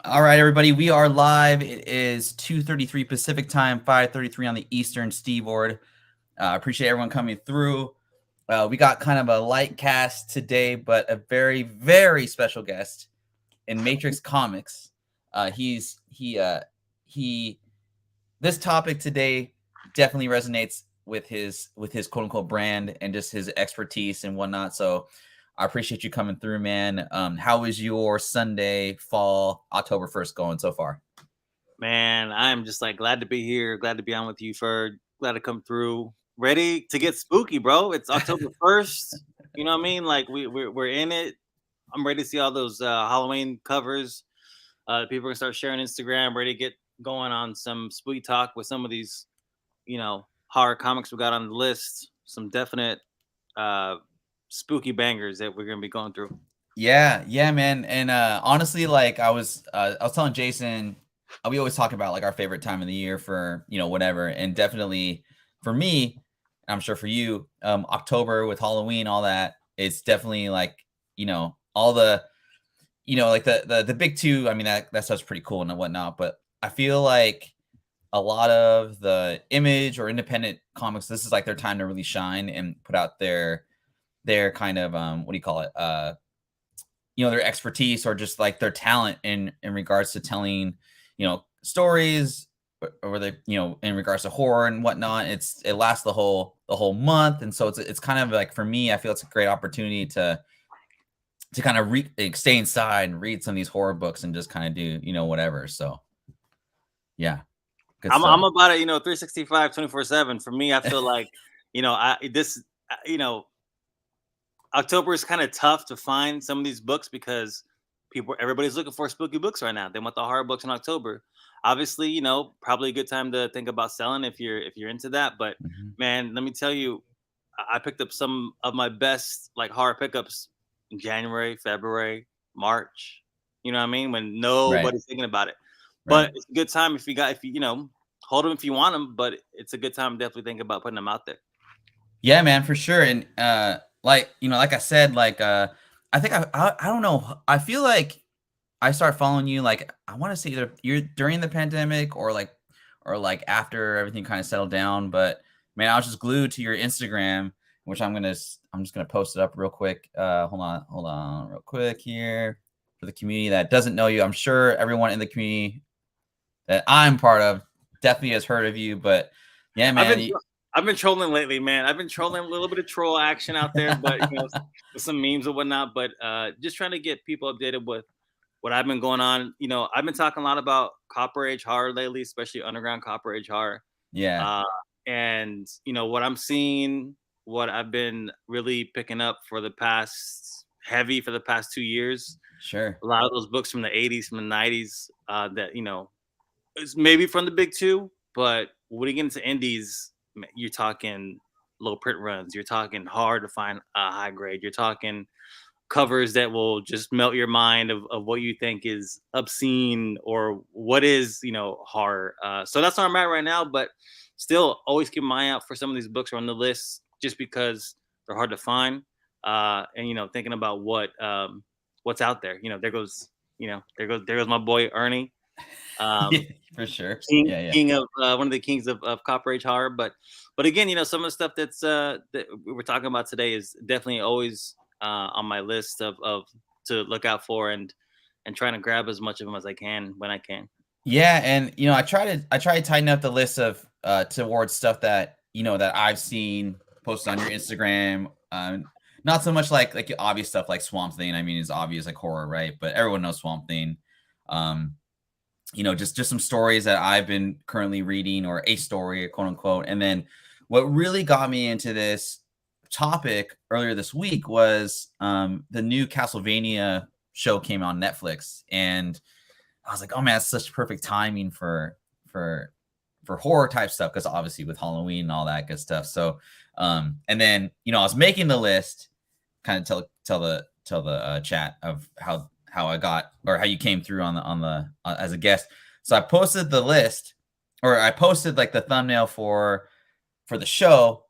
All right, everybody, we are live. It is 2:33 Pacific time, 5:33 on the Eastern Seaboard. Appreciate everyone coming through. We got kind of a light cast today, but a very, very special guest in Matrix Comics. He. This topic today definitely resonates with his quote unquote brand and just his expertise and whatnot. So I appreciate you coming through, man. How is your Sunday, fall, October 1st going so far? Man, I'm just like glad to be here. Glad to be on with you, Ferg. Glad to come through. Ready to get spooky, bro. It's October 1st. You know what I mean? Like we're in it. I'm ready to see all those Halloween covers. People are gonna start sharing Instagram. Ready to get going on some spooky talk with some of these, horror comics we got on the list. Some definite uh, spooky bangers that we're gonna be going through. Yeah, man. And honestly, like I was telling Jason, we always talk about like our favorite time of the year for whatever, and definitely for me, I'm sure for you, October with Halloween, all that, it's definitely like all the like the big two. I mean that stuff's pretty cool and whatnot, but I feel like a lot of the Image or independent comics, this is like their time to really shine and put out their kind of what do you call it, their expertise or just like their talent in regards to telling stories, or they in regards to horror and whatnot. It lasts the whole month, and so it's kind of like, for me, I feel it's a great opportunity to kind of stay inside and read some of these horror books and just kind of do whatever. So yeah, good I'm stuff. about it, 365, 24/7. For me, I feel like, I this you know, October is kind of tough to find some of these books because everybody's looking for spooky books right now. They want the horror books in October. Obviously, probably a good time to think about selling if you're into that. But Mhm. man, let me tell you, I picked up some of my best like horror pickups in January, February, March. You know what I mean? When Right, nobody's thinking about it. right. But it's a good time if you hold them if you want them. But it's a good time to definitely think about putting them out there. Yeah, man, for sure. And like like I said, like I think I don't know. I feel like I started following you, like, I want to say either you're during the pandemic or like after everything kind of settled down. But man, I was just glued to your Instagram, which I'm just gonna post it up real quick. Hold on, real quick here for the community that doesn't know you. I'm sure everyone in the community that I'm part of definitely has heard of you. But yeah, I've man, been I've been trolling lately, man. I've been trolling a little bit of troll action out there, but with some memes and whatnot. But just trying to get people updated with what I've been going on. I've been talking a lot about Copper Age horror lately, especially underground Copper Age horror. yeah, Uh, and what I'm seeing, what I've been really picking up for the past 2 years. sure, A lot of those books from the '80s, from the '90s, that it's maybe from the big two, but when you get into indies, you're talking low print runs. You're talking hard to find a high grade. You're talking covers that will just melt your mind of what you think is obscene or what is, horror. So that's where I'm at right now. But still, always keep my eye out for some of these books are on the list just because they're hard to find. And thinking about what's out there. There goes my boy Ernie. yeah, Um, for sure, king yeah, yeah. king of one of the kings of copper age horror. But again, some of the stuff that we're talking about today is definitely always on my list of to look out for and trying to grab as much of them as I can when I can. Yeah, and I try to tighten up the list of towards stuff that that I've seen posted on your Instagram. Not so much like obvious stuff like Swamp Thing. I mean, it's obvious like horror, right? But everyone knows Swamp Thing. Um, just some stories that I've been currently reading, or a story, quote unquote. And then what really got me into this topic earlier this week was the new Castlevania show came on Netflix, and I was like, oh man, that's such perfect timing for for horror type stuff, because obviously with Halloween and all that good stuff. So and then I was making the list, kind of tell the chat of how I got, or how you came through on the as a guest. So I posted the list, or I posted like the thumbnail for the show,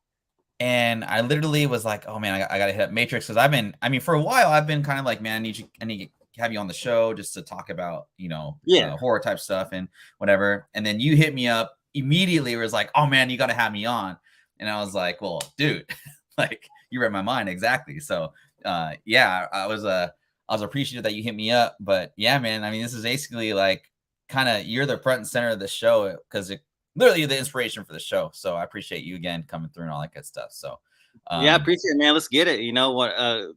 and I literally was like, oh man, I gotta hit up Matrix, because I mean, for a while I've been kind of like, man, I need have you on the show just to talk about, Yeah. horror type stuff and whatever. And then you hit me up immediately. It was like, oh man, you got to have me on. And I was like, well, dude, like you read my mind exactly. So yeah, I was appreciative that you hit me up. But yeah, man, I mean, this is basically like kind of you're the front and center of the show because it literally the inspiration for the show. So I appreciate you again coming through and all that good stuff. So Yeah, I appreciate it, man. Let's get it. You know what?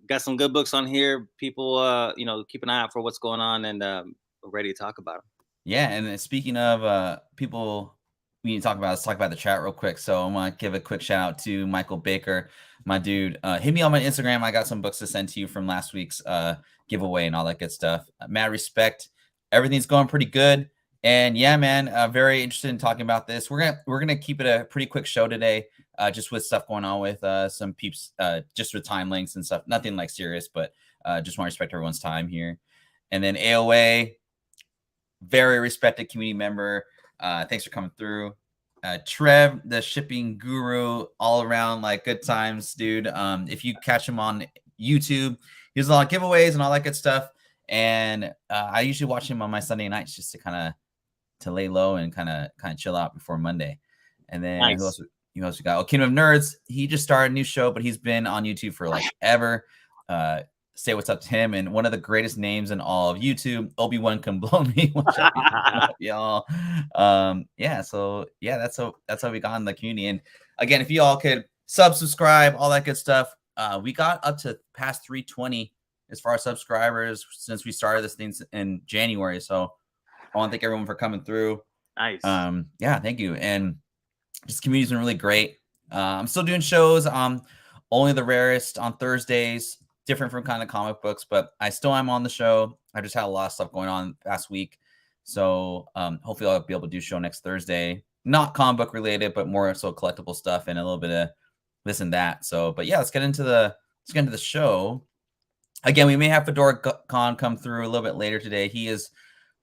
Got some good books on here. People, keep an eye out for what's going on, and we're ready to talk about them. yeah, and then speaking of people we need to talk about, let's talk about the chat real quick. So I'm gonna give a quick shout out to Michael Baker, my dude. Hit me on my Instagram. I got some books to send to you from last week's giveaway and all that good stuff. Mad respect. Everything's going pretty good. And yeah, man, very interested in talking about this. We're gonna keep it a pretty quick show today, just with stuff going on with some peeps, just with time links and stuff. Nothing like serious, but just want to respect everyone's time here. And then AOA, very respected community member. Thanks for coming through. Trev, the shipping guru, all around like good times, dude. If you catch him on YouTube, he does a lot of giveaways and all that good stuff. And I usually watch him on my Sunday nights just to kind of to lay low and kind of chill out before Monday. And then Nice. who else we got? Oh, Kingdom of Nerds. He just started a new show, but he's been on YouTube for like ever. Say what's up to him, and one of the greatest names in all of YouTube, Obi-Wan can blow me. Y'all. Yeah, so yeah, that's how we got in the community. And again, if you all could subscribe, all that good stuff. We got up to past 320 as far as subscribers since we started this thing in January. So I want to thank everyone for coming through. Nice. Yeah, thank you. And this community's been really great. I'm still doing shows. Only the rarest on Thursdays, different from kind of comic books, but I still am on the show. I just had a lot of stuff going on last week. So hopefully I'll be able to do a show next Thursday. Not comic book related, but more so collectible stuff and a little bit of this and that. So, but yeah, let's get into the show. Again, we may have Fedora Khan come through a little bit later today. He is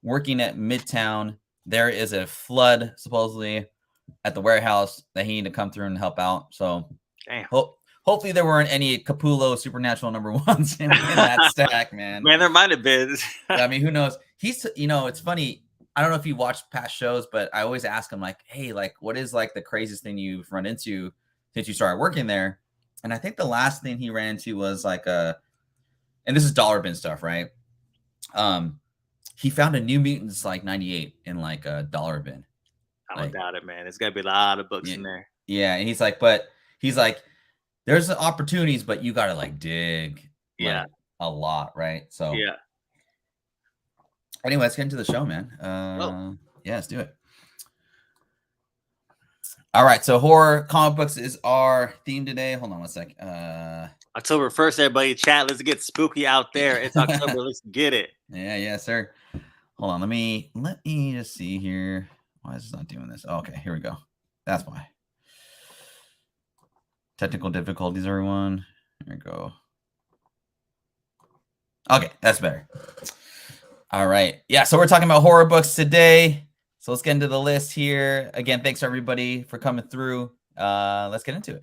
working at Midtown. There is a flood supposedly at the warehouse that he needed to come through and help out. So hopefully there weren't any Capullo supernatural number ones in that stack, man. Man, there might have been. I mean, who knows? He's, it's funny. I don't know if you watched past shows, but I always ask him like, hey, like, what is like the craziest thing you've run into since you started working there? And I think the last thing he ran into was like and this is dollar bin stuff, right? He found a New Mutants like 98 in like a dollar bin. I don't doubt it, man. There's got to be a lot of books in there. Yeah, and he's like, there's opportunities, but you got to like dig like, a lot, right? So yeah. Anyway, let's get into the show, man. Yeah, let's do it. All right, so horror comic books is our theme today. Hold on one sec. October 1st, everybody, chat. Let's get spooky out there. It's October. Let's get it. Yeah, sir. Hold on. Let me just see here. Why is this not doing this? Oh, okay, here we go. That's why. Technical difficulties, everyone. Here we go. Okay, that's better. All right. Yeah, so we're talking about horror books today. So let's get into the list here. Again, thanks everybody for coming through. Let's get into it.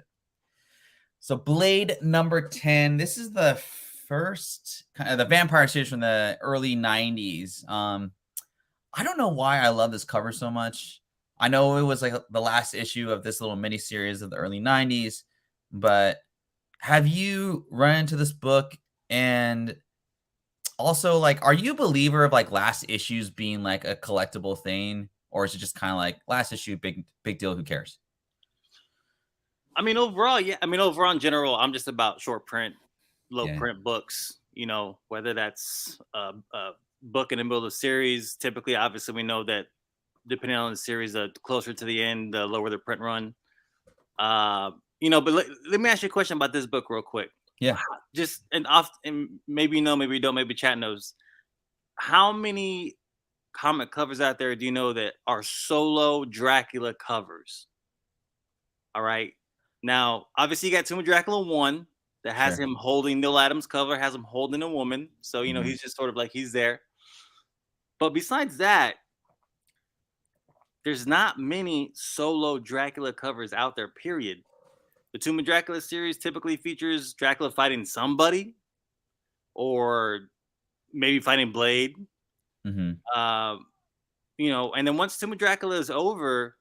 So Blade number 10. This is the first kind of the vampire series from the early 90s. I don't know why I love this cover so much. I know it was like the last issue of this little mini series of the early 90s, but have you run into this book? And also, like, are you a believer of like last issues being like a collectible thing, or is it just kind of like last issue, big deal, who cares? I mean, overall, yeah. I mean, overall, in general, I'm just about short print, low print books. Whether that's a book in the middle of the series. Typically, obviously, we know that depending on the series, the closer to the end, the lower the print run. But let me ask you a question about this book real quick. Yeah. Just and maybe you know, maybe you don't, maybe chat knows. How many comic covers out there do you know that are solo Dracula covers? All right. Now, obviously, you got Tomb of Dracula 1 that has him holding Neil Adams' cover, has him holding a woman. So, he's just sort of like he's there. But besides that, there's not many solo Dracula covers out there, period. The Tomb of Dracula series typically features Dracula fighting somebody or, maybe fighting Blade. Mhm. Um, and then once Tomb of Dracula is over,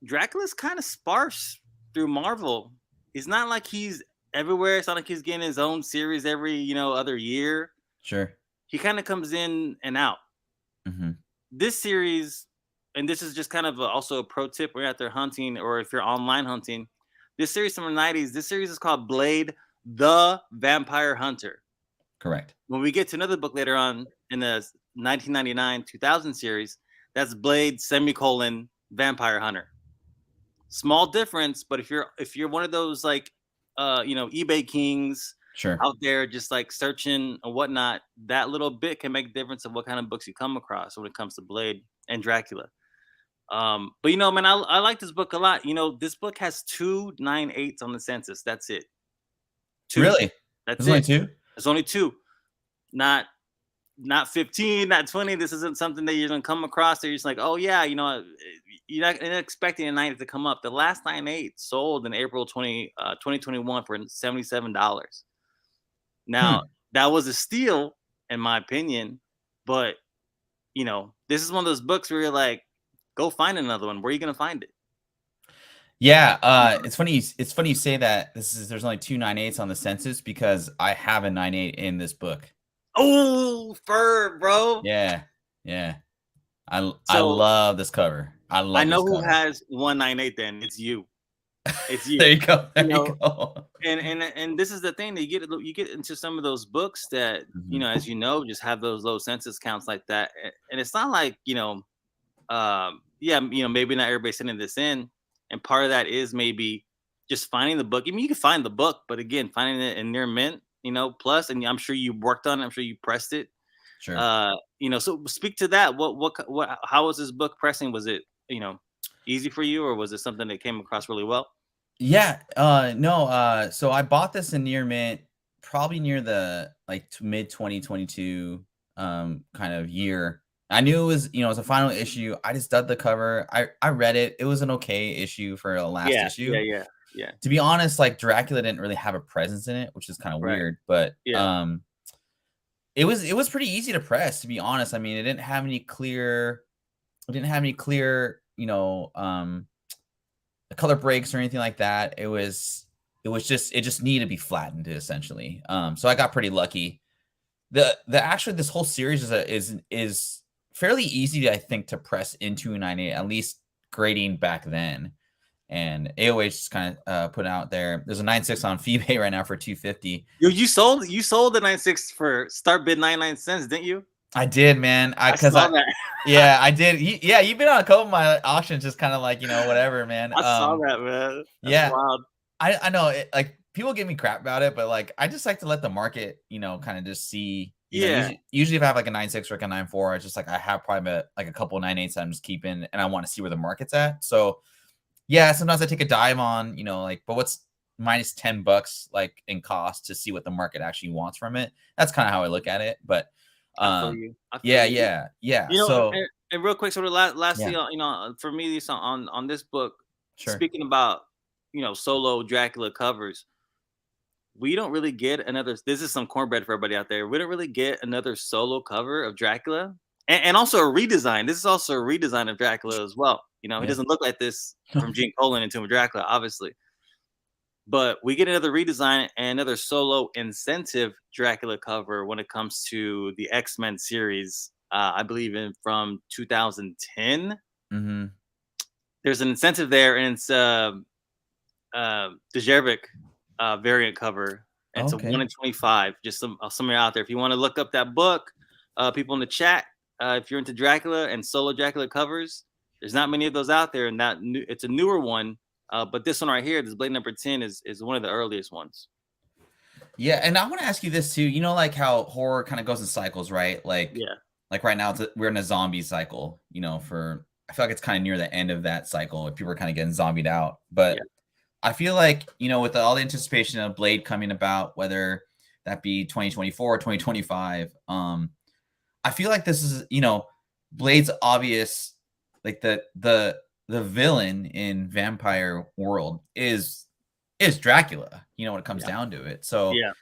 Dracula's kind of sparse through Marvel. It's not like he's everywhere. It's not like he's getting his own series every, other year. Sure. He kind of comes in and out. Mhm. This series, and this is just kind of also a pro tip when you're out there hunting or if you're online hunting. This series from the 90s, this series is called Blade the Vampire Hunter. Correct. When we get to another book later on in the 1999 2000 series, that's Blade semicolon Vampire Hunter. Small difference, but if you're one of those like eBay kings Sure. out there just like searching and whatnot, that little bit can make a difference of what kind of books you come across when it comes to Blade and Dracula. But man, I like this book a lot. This book has 298s on the census. That's it. Two. Really? That's There's only it. 2? There's only two. Not 15, not 20. This isn't something that you're gonna come across. They're just like, oh yeah, you're not expecting a 90 to come up. The last 98 sold in April 2021 for $77. Now Hmm. that was a steal in my opinion, but this is one of those books where you're like, go find another one. Where are you gonna find it? Yeah, Mhm. it's funny you say that there's only 2 9/8s on the census because I have a 9/8 in this book. Oh, fur, bro. Yeah. Yeah. I So love this cover. I I love know this who cover. has 198 then. It's you. It's you. There you go, You there you know, go. and this is the thing that you get into some of those books that Mhm. as just have those low census counts like that, and it's not like yeah, maybe not everybody's sending this in, and part of that is maybe just finding the book. I mean, you can find the book, but again, finding it in near mint, plus, and I'm sure you worked on it. I'm sure you pressed it. Sure. So speak to that. How was this book pressing? Was it easy for you, or was it something that came across really well? Yeah, no, so I bought this in near mint, probably near the, like, mid 2022, kind of year. I knew it was a final issue. I just dug the cover. I read it. It was an okay issue for a last Yeah, issue. yeah, yeah, yeah. To be honest, like, Dracula didn't really have a presence in it, which is kinda Right. weird, but, Yeah. it was pretty easy to press, to be honest. I mean, it didn't have any clear, color breaks or anything like that. It just needed to be flattened essentially. So I got pretty lucky. The actually this whole series is fairly easy to, I think, to press into a 98, at least grading back then. And AOH just kind of put out there. There's a 9.6 on eBay right now for 250. You sold the 96 for start bid 99 cents, didn't you? I did, man. I I because saw I that. Yeah, I did. Yeah, you've been on a couple of my auctions, just kind of like, whatever, man. I saw that, man. That's Yeah, wild. I know it, like, people give me crap about it, but, like, I just like to let the market, kind of just see, Yeah, usually if I have like a 9.6 or like a 9.4, it's just like I have probably like a couple 9.8s I'm just keeping, and I want to see where the market's at. So yeah, sometimes I take a dive on, like, but what's minus $10 like in cost to see what the market actually wants from it. That's kind of how I look at it. But I feel um you. I feel yeah, you. yeah, yeah. You know, So and real quick, sort of lastly, yeah, for me, this on this book, sure. speaking about solo Dracula covers, we don't really get another. This is some cornbread for everybody out there. We don't really get another solo cover of Dracula, and also a redesign. This is also a redesign of Dracula as well. He Yeah. doesn't look like this from Gene Colan and Tomb of Dracula, obviously, but we get another redesign and another solo incentive Dracula cover when it comes to the X-Men series. I believe in from 2010. Mhm. There's an incentive there, and it's the Jervik variant cover. And it's a 1 Okay. in 25. Just somewhere out there. If you want to look up that book, people in the chat, if you're into Dracula and solo Dracula covers, there's not many of those out there, and it's a newer one. But this one right here, this Blade number 10, is one of the earliest ones. Yeah, and I want to ask you this too. Like how horror kind of goes in cycles, right? Yeah, Like right now we're in a zombie cycle, for I feel like it's kind of near the end of that cycle. People are kind of getting zombied out. yeah, But I feel like, with all the anticipation of Blade coming about, whether that be 2024 or 2025, I feel like this is, Blade's obvious, like the villain in vampire world is Dracula, when it comes yeah, down to it. So yeah.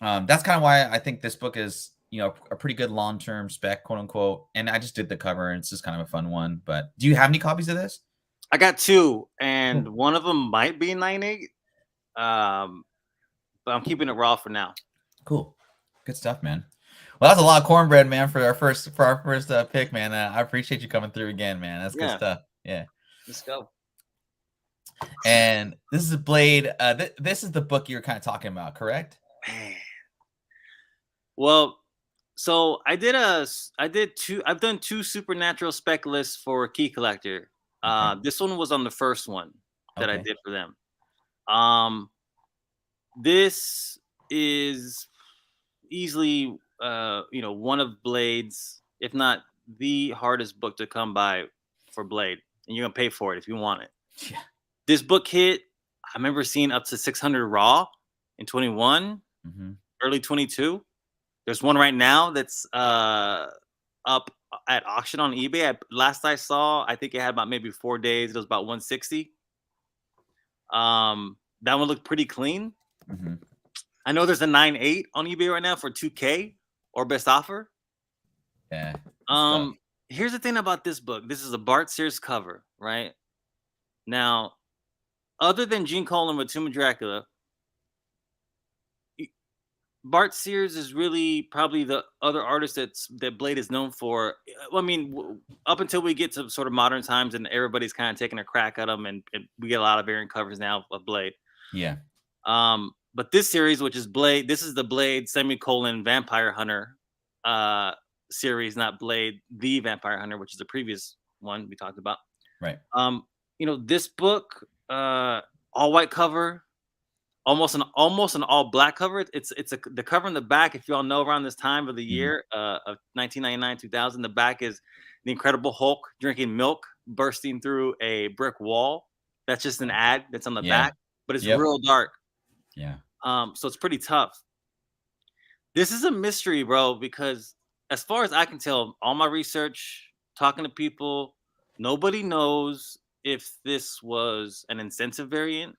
that's kind of why I think this book is a pretty good long-term spec, quote unquote. And I just did the cover, and it's just kind of a fun one. But do you have any copies of this? I got two, and Cool. one of them might be 9.8. Um, but I'm keeping it raw for now. Cool. Good stuff, man. Well, that's a lot of cornbread, man, for our first pick, man. I appreciate you coming through again, man. That's good Yeah, stuff. Yeah. let's go. And this is a Blade. This is the book you were kind of talking about, correct? Man. Well, so I've done two supernatural spec lists for Key Collector. Okay. This one was on the first one that I Okay. did for them. This is easily one of Blade's, if not the hardest book to come by for Blade, and you're gonna pay for it if you want it. Yeah. This book hit, I remember seeing up to 600 raw in 21, early 22. There's one right now that's up at auction on eBay. Last I saw, I think it had about maybe 4 days. It was about 160. That one looked pretty clean. I know there's a 9.8 on eBay right now for 2K or best offer. Yeah. Here's the thing about this book. This is a Bart Sears cover, right? Now, other than Gene Colan with Tomb of Dracula, Bart Sears is really probably the other artist that Blade is known for. I mean, up until we get to sort of modern times and everybody's kind of taking a crack at him, and we get a lot of variant covers now of Blade. Yeah. But this series, which is Blade, this is the Blade semicolon Vampire Hunter series, not Blade the Vampire Hunter, which is the previous one we talked about. Right. This book, all white cover, almost an all black cover. It's the cover in the back. If you all know, around this time of the year of 1999, 2000, the back is the Incredible Hulk drinking milk, bursting through a brick wall. That's just an ad that's on the back, but it's real dark. Yeah. So it's pretty tough. This is a mystery, bro, because as far as I can tell, all my research, talking to people, nobody knows if this was an incentive variant.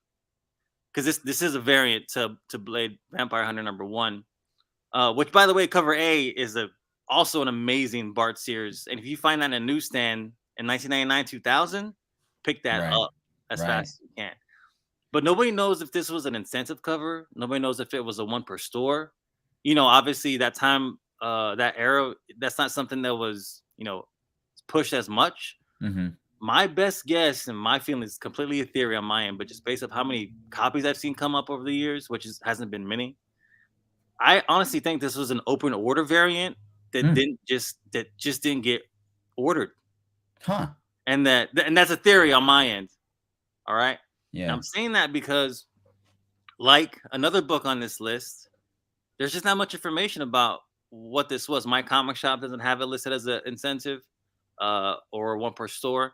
Because this is a variant to Blade Vampire Hunter #1, which, by the way, cover A is also an amazing Bart Sears. And if you find that in a newsstand in 1999, 2000, pick that up as fast as you can. But nobody knows if this was an incentive cover. Nobody knows if it was a one per store. Obviously that time, that era, that's not something that was, pushed as much. My best guess, and my feeling is completely a theory on my end, but just based on how many copies I've seen come up over the years, which hasn't been many, I honestly think this was an open order variant that just didn't get ordered. Huh. And that's a theory on my end. All right. Yeah. And I'm saying that because, like another book on this list, there's just not much information about what this was. My comic shop doesn't have it listed as an incentive or one per store.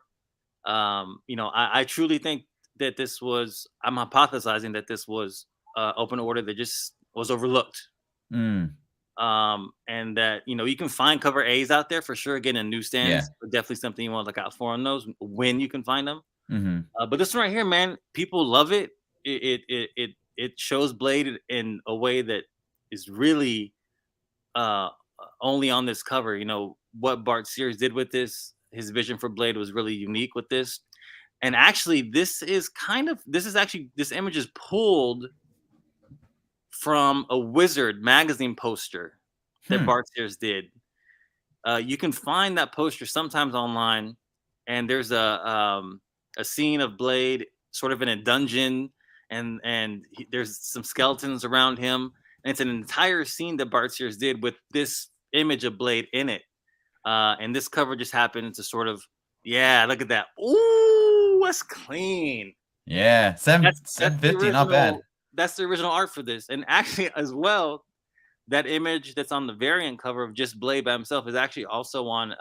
I truly think that this was, I'm hypothesizing that this was open order that just was overlooked. And that, you can find cover A's out there for sure, again, in newsstands. But definitely something you want to look out for on those when you can find them. But this one right here, man, people love it. It shows Blade in a way that is really only on this cover. What Bart Sears did with this, his vision for Blade was really unique with this. And actually, this image is pulled from a Wizard magazine poster that Bart Sears did. You can find that poster sometimes online, and there's a scene of Blade sort of in a dungeon, and there's some skeletons around him, and it's an entire scene that Bart Sears did with this image of Blade in it. And this cover just happened to sort of, look at that. Ooh, that's clean. Yeah, 750, not bad. That's the original art for this. And actually, as well, that image that's on the variant cover of just Blade by himself is actually also on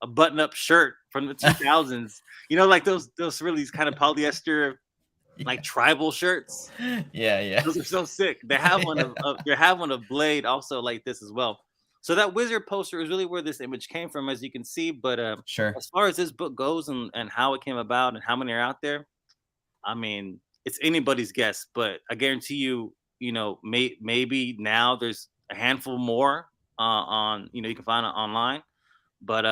a button-up shirt from the 2000s. Like those really kind of polyester, like tribal shirts. Yeah. Those are so sick. They have one of Blade also like this as well. So that Wizard poster is really where this image came from, as you can see. But sure, as far as this book goes and how it came about and how many are out there, I mean, it's anybody's guess. But I guarantee you, maybe now there's a handful more on you can find it online. But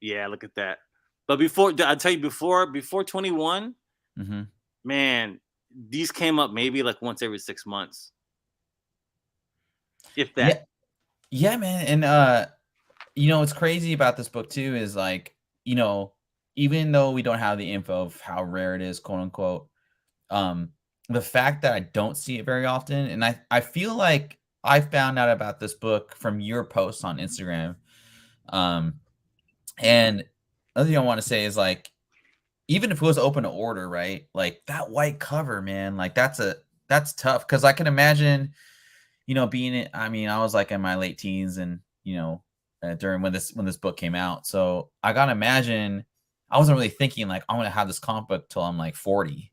yeah, look at that. But I tell you before 21, Hmm. man, these came up maybe like once every 6 months, if that. Yeah, yeah, man. And what's crazy about this book too is like, you know, even though we don't have the info of how rare it is, quote unquote, um, the fact that I don't see it very often, and I feel like I found out about this book from your posts on Instagram. Um, and other thing I want to say is like, even if it was open to order, right? Like that white cover, man, like that's tough because I can imagine, being it. I mean, I was like in my late teens, and during when this book came out, so I gotta imagine I wasn't really thinking like I'm gonna have this comic book till I'm like 40,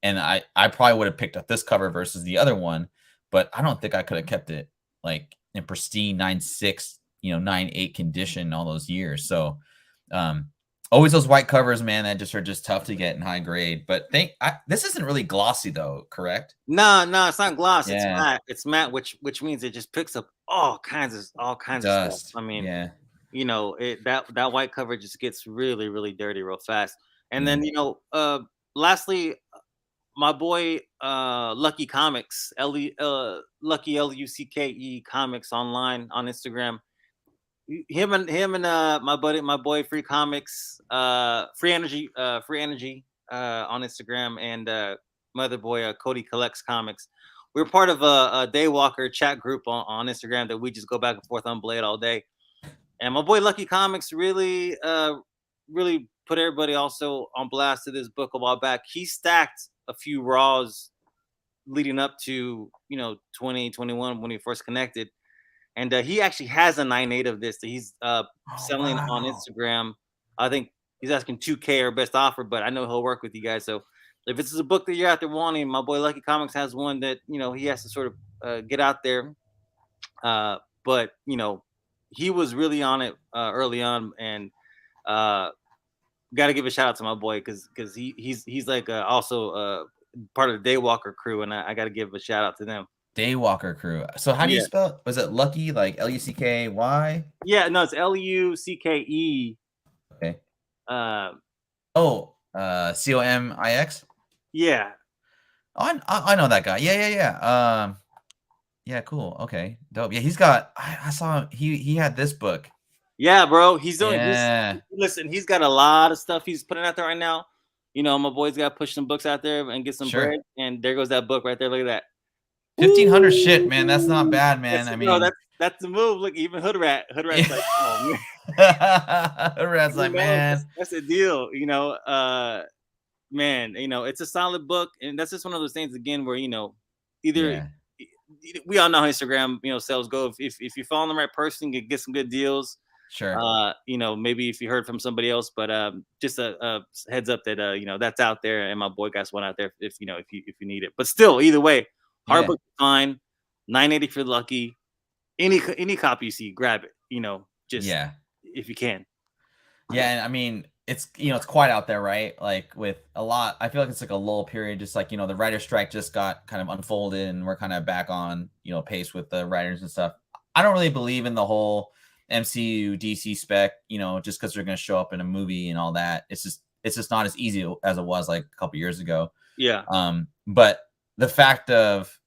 and I probably would have picked up this cover versus the other one, but I don't think I could have kept it like in pristine 9.6, 9.8 condition all those years. So, um, always those white covers, man, that just are just tough to get in high grade. But this isn't really glossy though, correct? No, no, it's not gloss. It's Yeah, matte. It's matte, which means it just picks up all kinds of stuff. dust. I mean, Yeah, that white cover just gets really really dirty real fast. And yeah. then lastly, my boy Lucky Comics, Lucky Lucke Comics online on Instagram. Him and my boy Free Comics, Free Energy on Instagram, and my other boy Cody Collects Comics. We're part of a Daywalker chat group on Instagram that we just go back and forth on Blade all day. And my boy Lucky Comics really put everybody also on blast to this book a while back. He stacked a few raws leading up to 2021 when we first connected, and he actually has a 9.8 of this that he's Oh selling on wow. Instagram. I think he's asking 2K or best offer, but I know he'll work with you guys. So if this is a book that you're out there wanting, my boy Lucky Comics has one that he has to sort of get out there. But he was really on it early on, and uh, got to give a shout out to my boy because he's like also part of the Daywalker crew, and I got to give a shout out to them. Daywalker crew. So how do you Yeah, spell it? Was it Lucky like Lucky? yeah, no, it's Lucke. Okay. Uh, Oh, Comix. yeah, Oh, I know that guy. Yeah, yeah, yeah. Yeah, cool. Okay, dope. Yeah, he's got. I saw him. He had this book. yeah, bro. He's Yeah, listen. He's got a lot of stuff he's putting out there right now. My boy's got to push some books out there and get some sure. bread. And there goes that book right there. Look at that. 1,500 shit, man. That's not Ooh, bad, man. that's I bro. mean, That's the move. Look, even Hoodrat's like, oh man, Rats like, man. that's a deal. Man, it's a solid book, and that's just one of those things again where either Yeah, we all know how Instagram sales go. If you follow the right person, you get some good deals. sure. Maybe if you heard from somebody else, but just a heads up that that's out there, and my boy got one out there if you need it. But still, either way, hard Yeah, book fine. 9.80 for Lucky. Any copy you see, grab it. Just yeah. if you can. Yeah, and I mean, it's quite out there, right? Like with a lot, I feel like it's like a lull period. Just like the writer strike just got kind of unfolded, and we're kind of back on pace with the writers and stuff. I don't really believe in the whole MCU DC spec, just because they're going to show up in a movie and all that. It's just not as easy as it was like a couple years ago. Yeah. But the fact of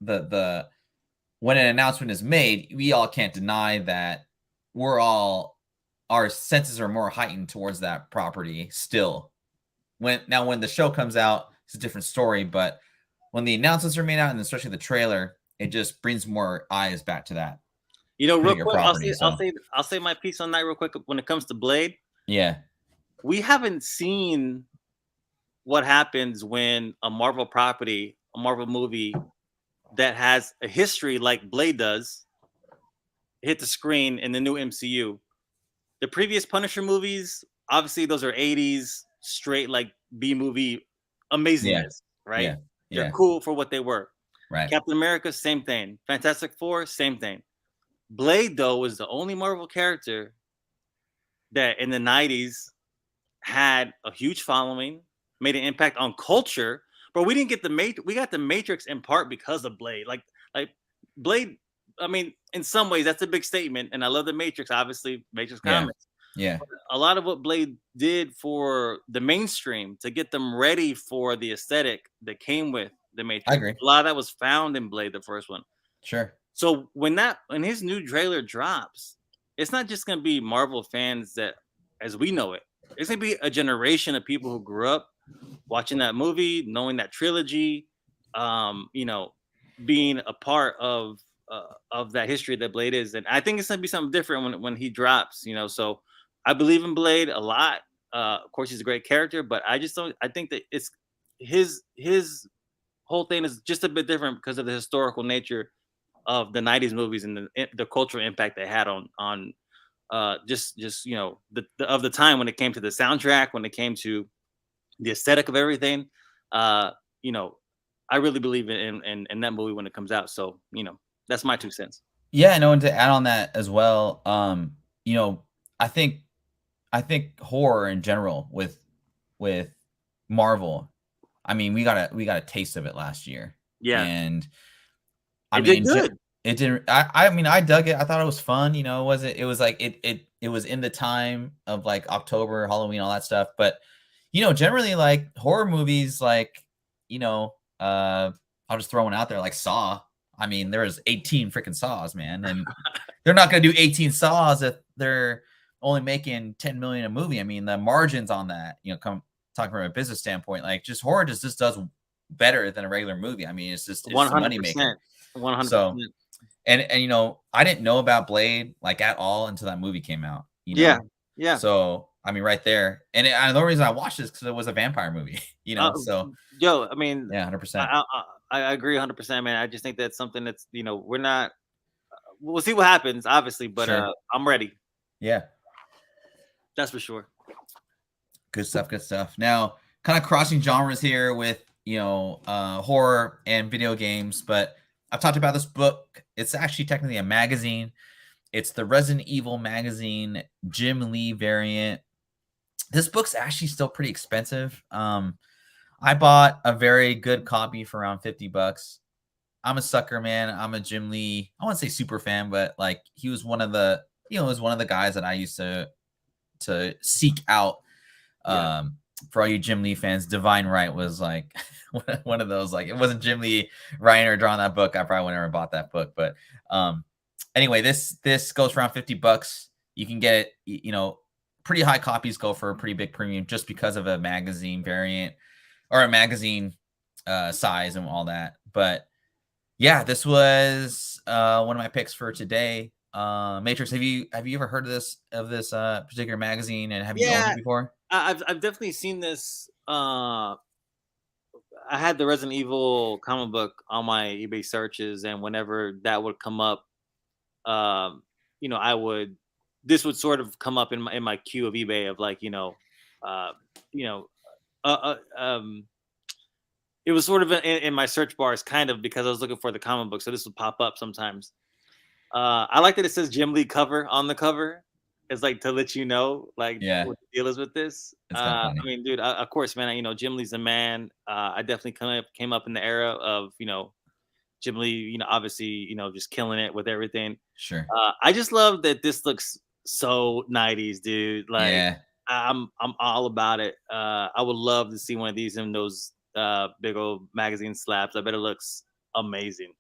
the when an announcement is made, we all can't deny that our senses are more heightened towards that property still. When the show comes out, it's a different story, but when the announcements are made out and especially the trailer, it just brings more eyes back to that Real particular quick, I'll property. say I'll So say I'll say my piece on that real quick. When it comes to Blade, yeah, we haven't seen what happens when a Marvel property, a Marvel movie that has a history like Blade does, hit the screen in the new MCU. The previous Punisher movies, obviously, those are 80s straight like B movie yeah, amazingness, right? yeah, They're yeah, cool for what they were. right. Captain America, same thing. Fantastic Four, same thing. Blade, though, was the only Marvel character that in the 90s had a huge following, made an impact on culture. But we didn't get we got the Matrix in part because of Blade. Like Blade I mean, in some ways, that's a big statement, and I love the Matrix. Obviously, Matrix Yeah. comics. Yeah. A lot of what Blade did for the mainstream to get them ready for the aesthetic that came with the I Matrix. agree. A lot of that was found in Blade, the first one. Sure. So when his new trailer drops, it's not just gonna be Marvel fans that as we know it. It's gonna be a generation of people who grew up watching that movie, knowing that trilogy, you know, being a part of that history that Blade is. And I think it's gonna be something different when he drops, you know. So I believe in Blade a lot. Of course, he's a great character, but I just don't. I think that it's his whole thing is just a bit different because of the historical nature of the '90s movies and the cultural impact they had on just you know the of the time when it came to the soundtrack, when it came to the aesthetic of everything. Uh, you know, I really believe in that movie when it comes out. So you know, that's my 2 cents. Yeah, no, and to add on that as well, you know, I think horror in general with Marvel, I mean, we got a taste of it last year, Yeah, and I it mean, did good. it didn't. I mean, I dug it. I thought it was fun. You know, it was like it was in the time of like October, Halloween, all that stuff. But you know, generally, like horror movies, like you know, I'll just throw one out there, like Saw. I mean, there was 18 freaking Saws, man, and they're not going to do 18 Saws if they're only making 10 million a movie. I mean, the margins on that, you know, come talking from a business standpoint, like just horror just does better than a regular movie. I mean, it's One just a hundred moneymaker. percent. 100%. So and you know, I didn't know about Blade like at all until that movie came out, you Yeah, know. yeah. So I mean, right there, and the only reason I watched this because it was a vampire movie, you Uh, know. So Joe, I mean, yeah, 100%. I I agree 100%, man. I just think that's something that's you know we're not. We'll see what happens, obviously, but Sure. I'm ready. Yeah, That's for sure. good stuff. Good stuff. Now, kind of crossing genres here with horror and video games, but I've talked about this book. It's actually technically a magazine. It's the Resident Evil magazine Jim Lee variant. This book's actually still pretty expensive. I bought a very good copy for around $50. I'm a sucker, man. I'm a Jim Lee. I wouldn't say super fan, but like he was one of the, was one of the guys that I used to seek out. Yeah. For all you Jim Lee fans, Divine Right was like one of those. Like it wasn't Jim Lee writing or drawing that book, I probably would never bought that book. But anyway, this goes for around $50. You can get it, pretty high copies go for a pretty big premium just because of a magazine variant or a magazine size and all that. But yeah, this was one of my picks for today. Matrix, have you ever heard of this particular magazine, and have you owned Yeah, it before? I've definitely seen this. I had the Resident Evil comic book on my eBay searches, and whenever that would come up, you know, I would this would sort of come up in my queue of eBay of like uh, you know, it was sort of in my search bars, kind of because I was looking for the comic book, so this would pop up sometimes. I like that it says Jim Lee cover on the cover. It's like to let you know, like Yeah, what the deal is with this. it's kind of I funny. mean, dude, of course, man. You know, Jim Lee's a man. I definitely came up in the era of Jim Lee. You know, obviously, just killing it with everything. Sure. I just love that this looks so '90s, dude. Like, Yeah. I'm all about it. I would love to see one of these in those big old magazine slabs. I bet it looks amazing.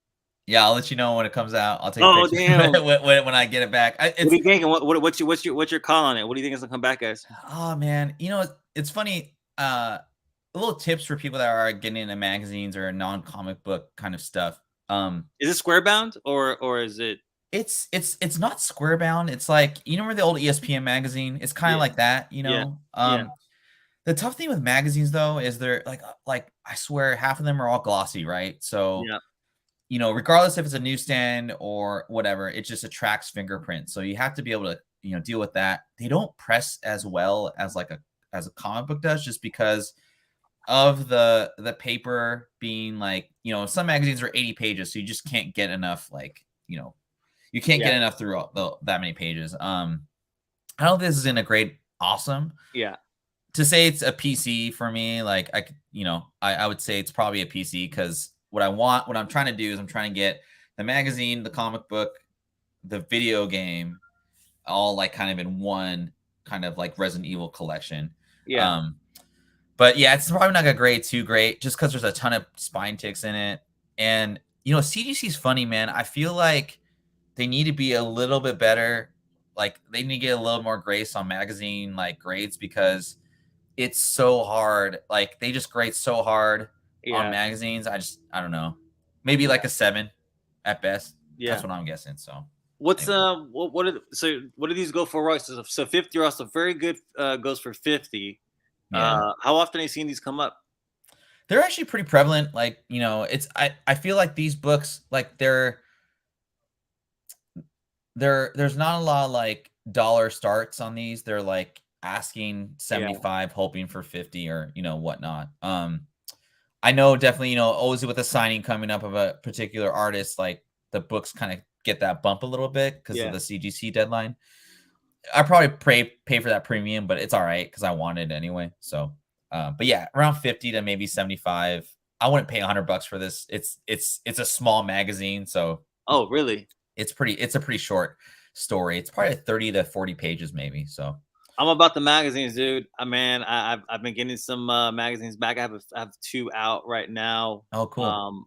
Yeah, I'll let you know when it comes out. I'll take Oh pictures of damn! it when I get it back. What are you thinking? What's your call on it? What do you think it's gonna come back as? Oh man, it's funny. Little tips for people that are getting into magazines or non-comic book kind of stuff. Is it square bound or is it? It's not square bound. It's like remember the old ESPN magazine. It's kind of Yeah, like that. yeah, yeah, The tough thing with magazines though is they're like I swear half of them are all glossy, right? So yeah, regardless if it's a newsstand or whatever, it just attracts fingerprints. So you have to be able to, deal with that. They don't press as well as as a comic book does, just because of the paper being like, some magazines are 80 pages, so you just can't get enough, you can't yeah, get enough through that many pages. I don't think this is in a grade awesome. yeah, To say it's a PC for me, like I would say it's probably a PC because what I'm trying to do is I'm trying to get the magazine, the comic book, the video game, all like kind of in one kind of like Resident Evil collection. Yeah, Um, but yeah, it's probably not gonna grade too great just because there's a ton of spine ticks in it. And CGC's funny, man. I feel like they need to be a little bit better. Like they need to get a little more grace on magazine like grades because it's so hard. Like they just grade so hard on yeah, magazines. I don't know. Maybe yeah, like a 7 at best. That's yeah. what I'm guessing. So What's anyway, what do these go for, right? So 50 are also very good, goes for 50. yeah. How often are you seeing these come up? They're actually pretty prevalent. Like, it's I feel like these books like there's not a lot of like dollar starts on these. They're like asking Yeah, 75, hoping for 50 or whatnot. I know definitely, always with a signing coming up of a particular artist, like the books kind of get that bump a little bit because of yeah. the CGC deadline. I probably pay for that premium, but it's all right because I want it anyway. So, but yeah, around 50 to maybe 75. I wouldn't pay $100 for this. It's a small magazine, so Oh, really? it's a pretty short story. It's probably 30 to 40 pages, maybe. So, I'm about the magazines, dude. Man, I've been getting some magazines back. I have two out right now. oh, cool. Um,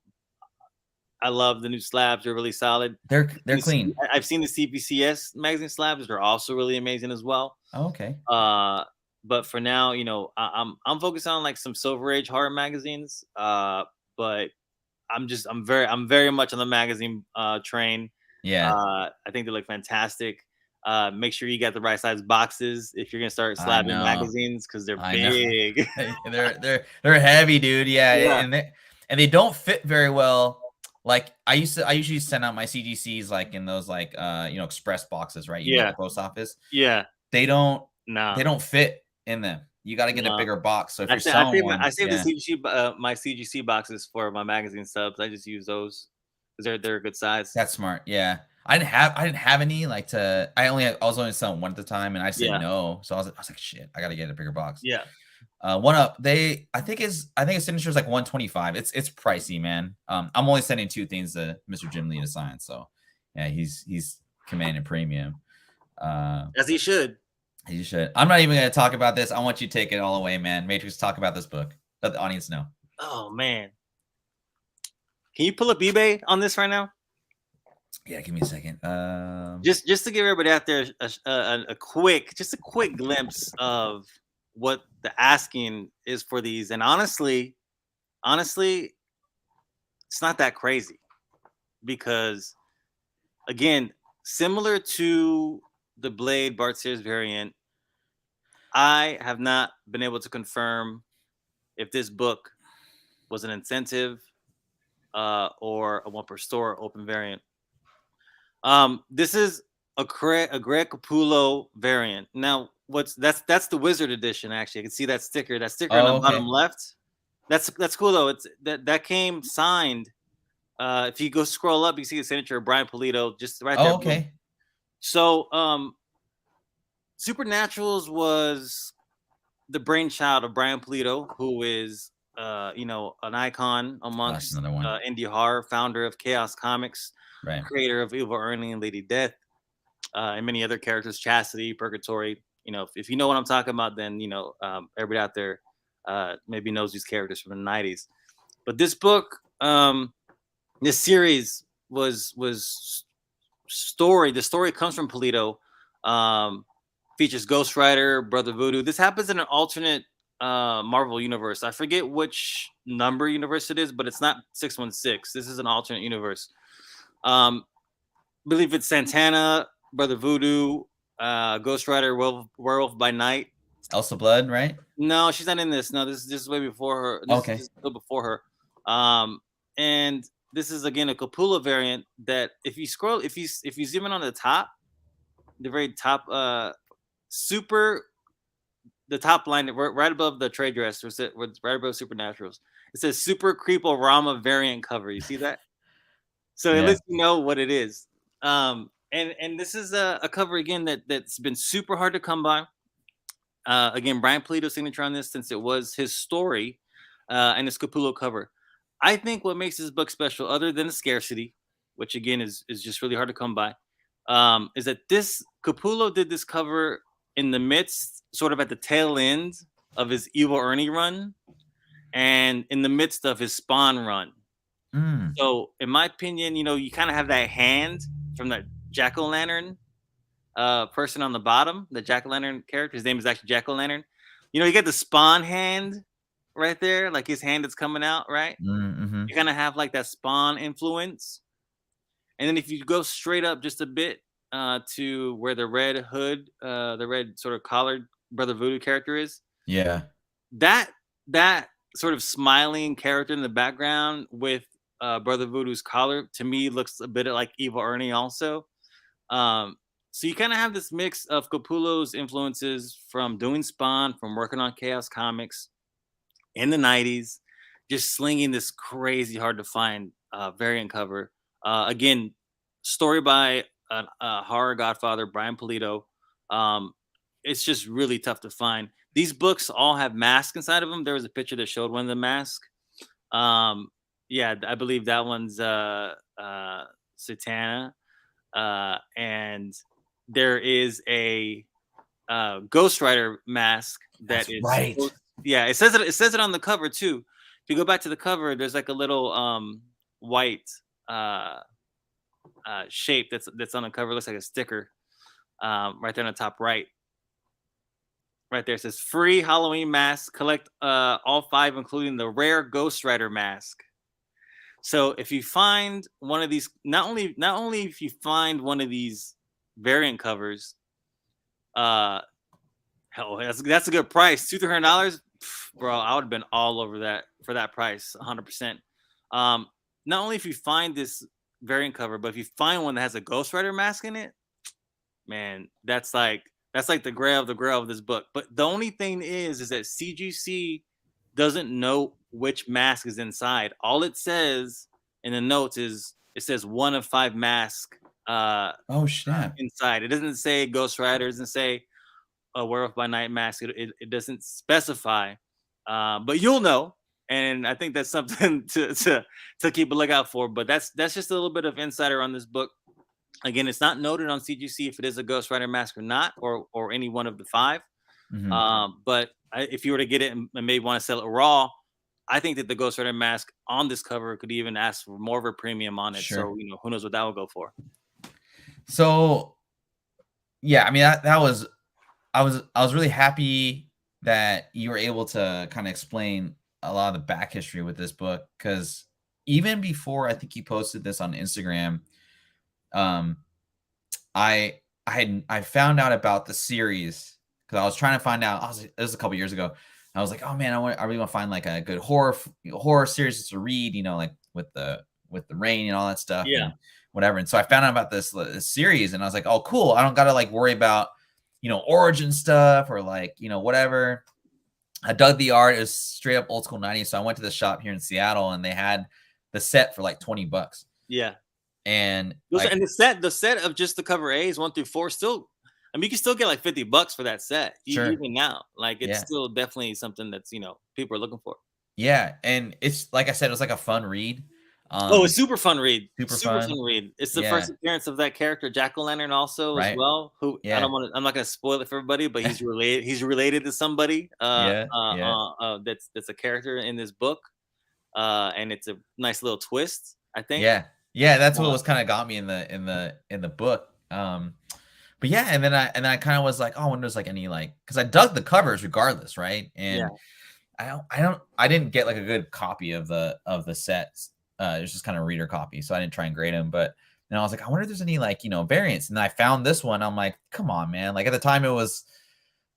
I love the new slabs; they're really solid. They're clean. I've seen the CBCS magazine slabs; they're also really amazing as well. Oh, okay. Uh, but for now, I'm focused on like some Silver Age horror magazines. But I'm very much on the magazine train. Yeah, I think they look fantastic. Make sure you got the right size boxes if you're gonna start I slabbing know. magazines because they're I know. big. They're heavy, dude. Yeah, Yeah, and they don't fit very well. Like I usually send out my CGCs like in those like express boxes, right? You get at yeah, the post office. yeah. They don't Nah, they don't fit in them. You got to get a nah. bigger box. So if I you're say I selling save one, I save the yeah. my CGC boxes for my magazine subs. I just use those because they're a good size. That's smart. Yeah. I didn't have any like I was only selling one at the time and I said Yeah, no. So I was like, shit, I got to get a bigger box. yeah. One up. I think his signature is like 125. It's pricey, man. I'm only sending two things to Mr. Jim Lee to sign. So yeah, he's commanding premium. Uh As he should. he should. I'm not even gonna talk about this. I want you to take it all away, man. Matrix, talk about this book. Let the audience know. Oh man, can you pull up eBay on this right now? Yeah, give me a second. Just to give everybody out there a quick glimpse of what the asking is for these, and honestly, it's not that crazy because again, similar to the Blade Bart Sears variant, I have not been able to confirm if this book was an incentive or a one per store open variant. This is a Greg Capullo variant. Now, that's the Wizard edition. Actually, I can see that sticker. That sticker on the oh, bottom okay. left. That's cool though. It's that came signed. If you go scroll up, you see the signature of Brian Polito just right there. Oh, Boom. okay. So, Supernaturals was the brainchild of Brian Polito, who is an icon Oh, that's amongst another one. indie horror, founder of Chaos Comics, Right. creator of Evil Ernie and Lady Death, and many other characters, Chastity, Purgatory. If you know what I'm talking about, then everybody out there maybe knows these characters from the '90s. But this book, this series was story. The story comes from Polito. Features Ghost Rider, Brother Voodoo. This happens in an alternate Marvel universe. I forget which number universe it is, but it's not 616. This is an alternate universe. Believe it's Santana, Brother Voodoo, Ghost Rider, Werewolf by Night. Elsa Blood, right? No, she's not in this. No, this is way before her. Okay. This is still before her. And this is again a Capullo variant that if you zoom in on the top, the very top, the top line right above the trade dress, right above Supernaturals. It says Super Creeporama variant cover. You see that? So it Yeah. lets you know what it is. And this is a cover again that's been super hard to come by. Again, Brian Polito's signature on this since it was his story and his Capullo cover. I think what makes this book special, other than the scarcity, which again is just really hard to come by, is that this Capullo did this cover in the midst, sort of at the tail end of his Evil Ernie run, and in the midst of his Spawn run. Mm. So, in my opinion, you kind of have that hand from that Jack O' Lantern person on the bottom. The Jack O' Lantern character, his name is actually Jack O' Lantern. You get the Spawn hand right there, like his hand is coming out, right? Mm-hmm. You kind of have like that Spawn influence. And then if you go straight up just a bit to where the red hood, the red sort of collared Brother Voodoo character is, Yeah. that sort of smiling character in the background with Brother Voodoo's collar, to me, looks a bit like Evil Ernie also. So you kind of have this mix of Capullo's influences from doing Spawn, from working on Chaos Comics in the 90s, just slinging this crazy hard to find variant cover. Again, story by a horror godfather, Brian Pulido. It's just really tough to find. These books all have masks inside of them. There was a picture that showed one of the masks. Yeah, I believe that one's Satana. And there is a Ghost Rider mask That's right. yeah, it says it on the cover too. If you go back to the cover, there's like a little white shape that's on the cover. It looks like a sticker right there on the top right. Right there, it says free Halloween mask. Collect all 5, including the rare Ghost Rider mask. So if you find one of these, not only if you find one of these variant covers, hell, that's a good price. $200-$300, bro. I would have been all over that for that price, 100%. Not only if you find this variant cover, but if you find one that has a Ghost Rider mask in it, man, that's like the grail of this book. But the only thing is that CGC doesn't know which mask is inside. All it says in the notes is it says 1 of 5 masks Oh snap. inside. It doesn't say Ghost Rider. It doesn't say a Werewolf by Night mask. It doesn't specify. But you'll know. And I think that's something to keep a lookout for. But that's just a little bit of insider on this book. Again, it's not noted on CGC if it is a Ghost Rider mask or not, or any one of the 5. Mm-hmm. But if you were to get it and maybe want to sell it raw, I think that the Ghost Rider mask on this cover could even ask for more of a premium on it. Sure. So who knows what that will go for. So yeah, I mean that was I was really happy that you were able to kind of explain a lot of the back history with this book, because even before I think you posted this on Instagram, I found out about the series because I was trying to find out. It was a couple years ago. I was like, oh man, I really want to find like a good horror series to read, like with the rain and all that stuff, and whatever. And so I found out about this series, and I was like, oh cool, I don't gotta like worry about origin stuff or like whatever. I dug the art. It was straight up old school 90s. So I went to the shop here in Seattle, and they had the set for like $20. Yeah. And and the set of just the cover A's 1 through 4 still, I mean, you can still get like $50 for that set. Sure. Even now. Like it's still definitely something that's people are looking for. Yeah, and it's like I said, it was like a fun read. It's super fun read. Super fun read. It's the first appearance of that character, Jack O' Lantern, also as well. Who I'm not gonna spoil it for everybody, but he's related. He's related to somebody. That's a character in this book, and it's a nice little twist, I think. Yeah, that's what was kind of got me in the book. But yeah, and then I kind of was like, oh, I wonder if there's like any like, because I dug the covers regardless, right? And I didn't get like a good copy of the sets. It was just kind of reader copy, so I didn't try and grade them. But then I was like, I wonder if there's any like variants. And then I found this one. I'm like, come on, man! Like at the time, it was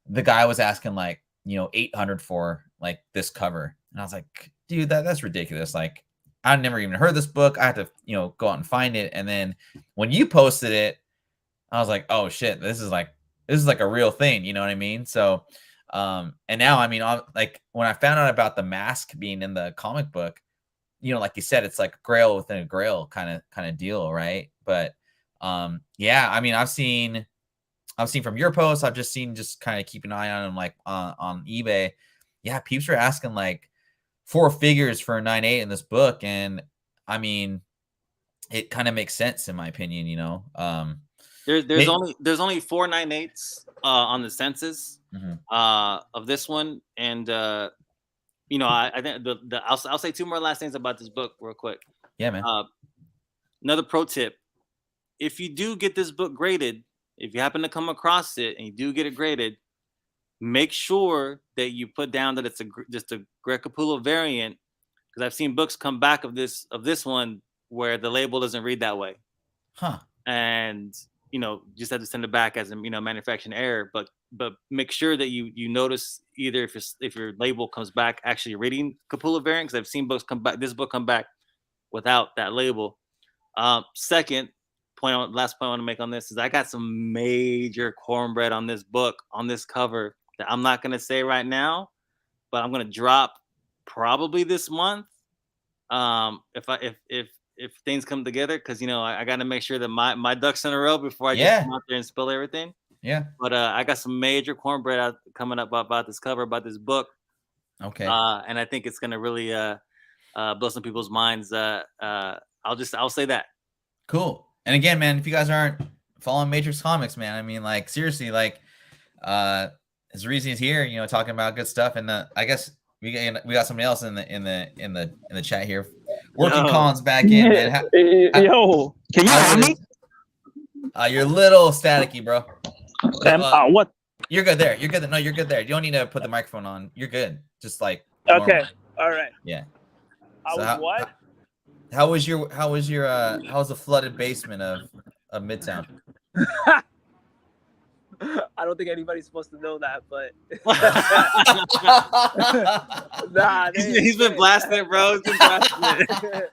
the guy was asking like $800 for like this cover, and I was like, dude, that's ridiculous. Like I never even heard this book. I had to go out and find it. And then when you posted it, I was like, oh shit, this is like a real thing. You know what I mean? So, and now, I mean, like when I found out about the mask being in the comic book, like you said, it's like grail within a grail kind of deal, right? But yeah, I mean, I've seen from your posts, I've just kind of keep an eye on them like on eBay. Yeah, peeps are asking like 4 figures for a 9.8 in this book, and I mean, it kind of makes sense in my opinion, you know. There's only 498s on the census Mm-hmm. of this one, and you know, I think I'll say two more last things about this book real quick. Yeah, man. Another pro tip: if you do get this book graded, if you happen to come across it and you do get it graded, make sure that you put down that it's just a Greg Capullo variant, because I've seen books come back of this one where the label doesn't read that way, Huh. and you know, just have to send it back as a, you know, manufacturing error. But make sure that you notice either if your label comes back actually reading Capullo variant, because I've seen books come back, this book come back without that label. Second point, last point I want to make on this is I got some major cornbread on this book, on this cover, that I'm not going to say right now, but I'm going to drop probably this month. If things come together, because you know I got to make sure that my ducks in a row before I just come out there and spill everything. Yeah. But I got some major cornbread coming up about this cover, about this book. Okay. And I think it's gonna really blow some people's minds. I'll say that. Cool. And again, man, if you guys aren't following Matrix Comics, man, I mean, like seriously, like Zarizi is here, you know, talking about good stuff, and I guess we got somebody else in the chat here. Working Collins back in, man. Yo, can you hear me? You're a little staticky, bro. What? You're good there. You're good. No, you're good there. You don't need to put the microphone on. You're good. Just like okay. Normal. All right. Yeah. How was the flooded basement of Midtown? I don't think anybody's supposed to know that, but nah, he's been blasting it, bro. He's been blasting it.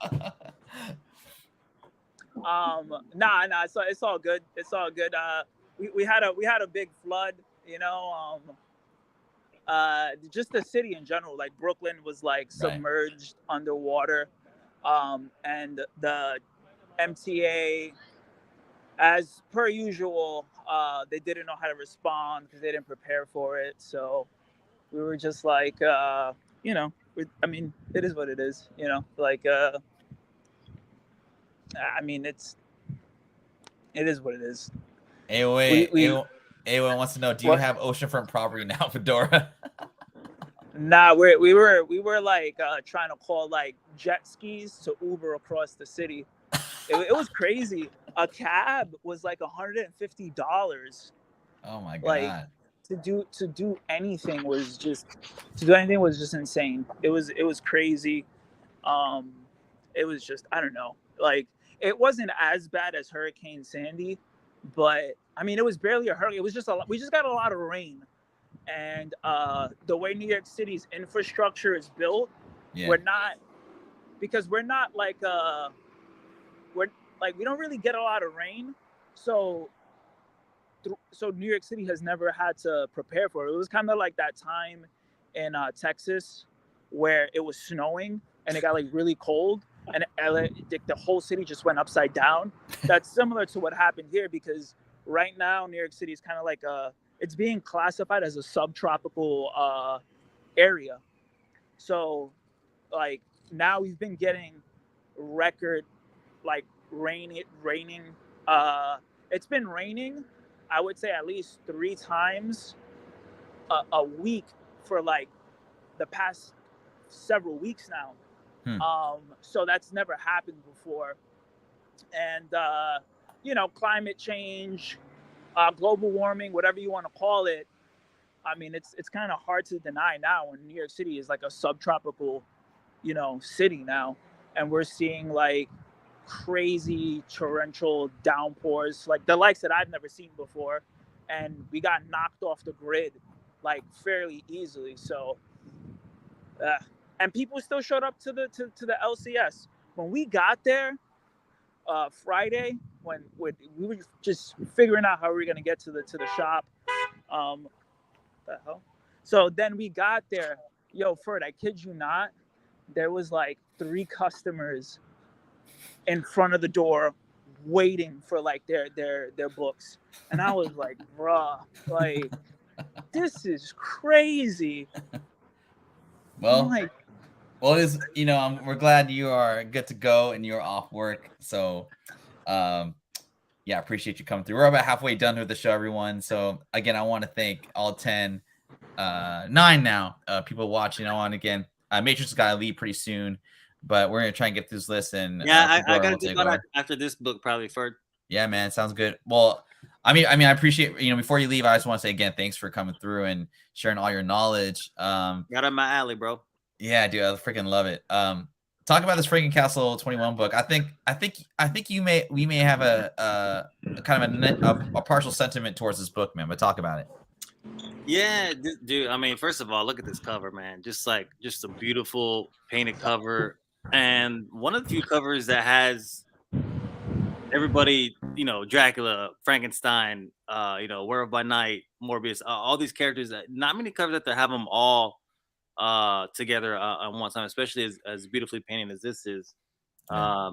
Nah. So it's all good. It's all good. We had a big flood, you know. Just the city in general, like Brooklyn was like submerged underwater, and the MTA, as per usual, they didn't know how to respond because they didn't prepare for it. So we were just like, you know, I mean, it is what it is, you know, like, I mean, it is what it is. AOA wants to know, do you have oceanfront property now, Fedora? Nah, we were like trying to call like jet skis to Uber across the city. It was crazy. A cab was like $150. Oh my god! Like to do anything was just insane. It was crazy. It was just, I don't know. Like, it wasn't as bad as Hurricane Sandy, but I mean, it was barely a hurricane. It was just we just got a lot of rain, and the way New York City's infrastructure is built, we're not like we don't really get a lot of rain, so New York City has never had to prepare for it. It was kind of like that time in Texas where it was snowing and it got like really cold, and the whole city just went upside down. That's similar to what happened here, because right now New York City is kind of like it's being classified as a subtropical area. So like now we've been getting record like raining. It's been raining, I would say, at least 3 times a week for like the past several weeks now. So that's never happened before. And you know, climate change, global warming, whatever you want to call it, I mean, it's kind of hard to deny now when New York City is like a subtropical, you know, city now, and we're seeing like crazy torrential downpours, like the likes that I've never seen before, and we got knocked off the grid like fairly easily. So and people still showed up to the LCS. When we got there Friday, when we were just figuring out how we were gonna get to the shop, the hell. So then we got there. Yo, Ferd, I kid you not, there was like 3 customers in front of the door waiting for like their books, and I was like, bruh, like, this is crazy. Well, like, Well, it is, we're glad you are good to go and you're off work. So, yeah, appreciate you coming through. We're about halfway done with the show, everyone. So again, I want to thank all 10, 9 now, people watching. I want again, Matrix is got to leave pretty soon, but we're gonna try and get through this list, and Yeah, I Fedora gotta will dip take out over. after this book probably for. Yeah, man, sounds good. Well, I mean, I appreciate, before you leave, I just want to say again, thanks for coming through and sharing all your knowledge. Right up my alley, bro. Yeah, dude, I freaking love it. Talk about this Franken-Castle 21 book. I think we may have a kind of a partial sentiment towards this book, man. But talk about it. Yeah, dude. I mean, first of all, look at this cover, man. Just a beautiful painted cover, and one of the few covers that has everybody, Dracula, Frankenstein, Werewolf by Night, Morbius, all these characters. Not many covers that have them all together on one time, especially as beautifully painted as this is. Yeah.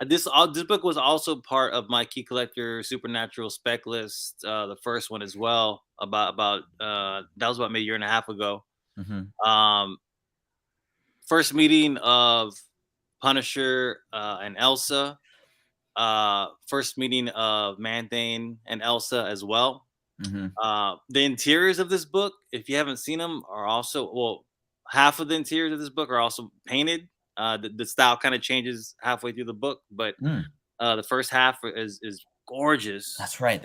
This book was also part of my Key Collector Supernatural spec list, the first one as well. About that was about maybe a year and a half ago. Mm-hmm. First meeting of Punisher and Elsa. First meeting of Man-Thing and Elsa as well. Mm-hmm. The interiors of this book, if you haven't seen them, are also half of the interiors of this book are also painted. The style kind of changes halfway through the book, but the first half is gorgeous. That's right.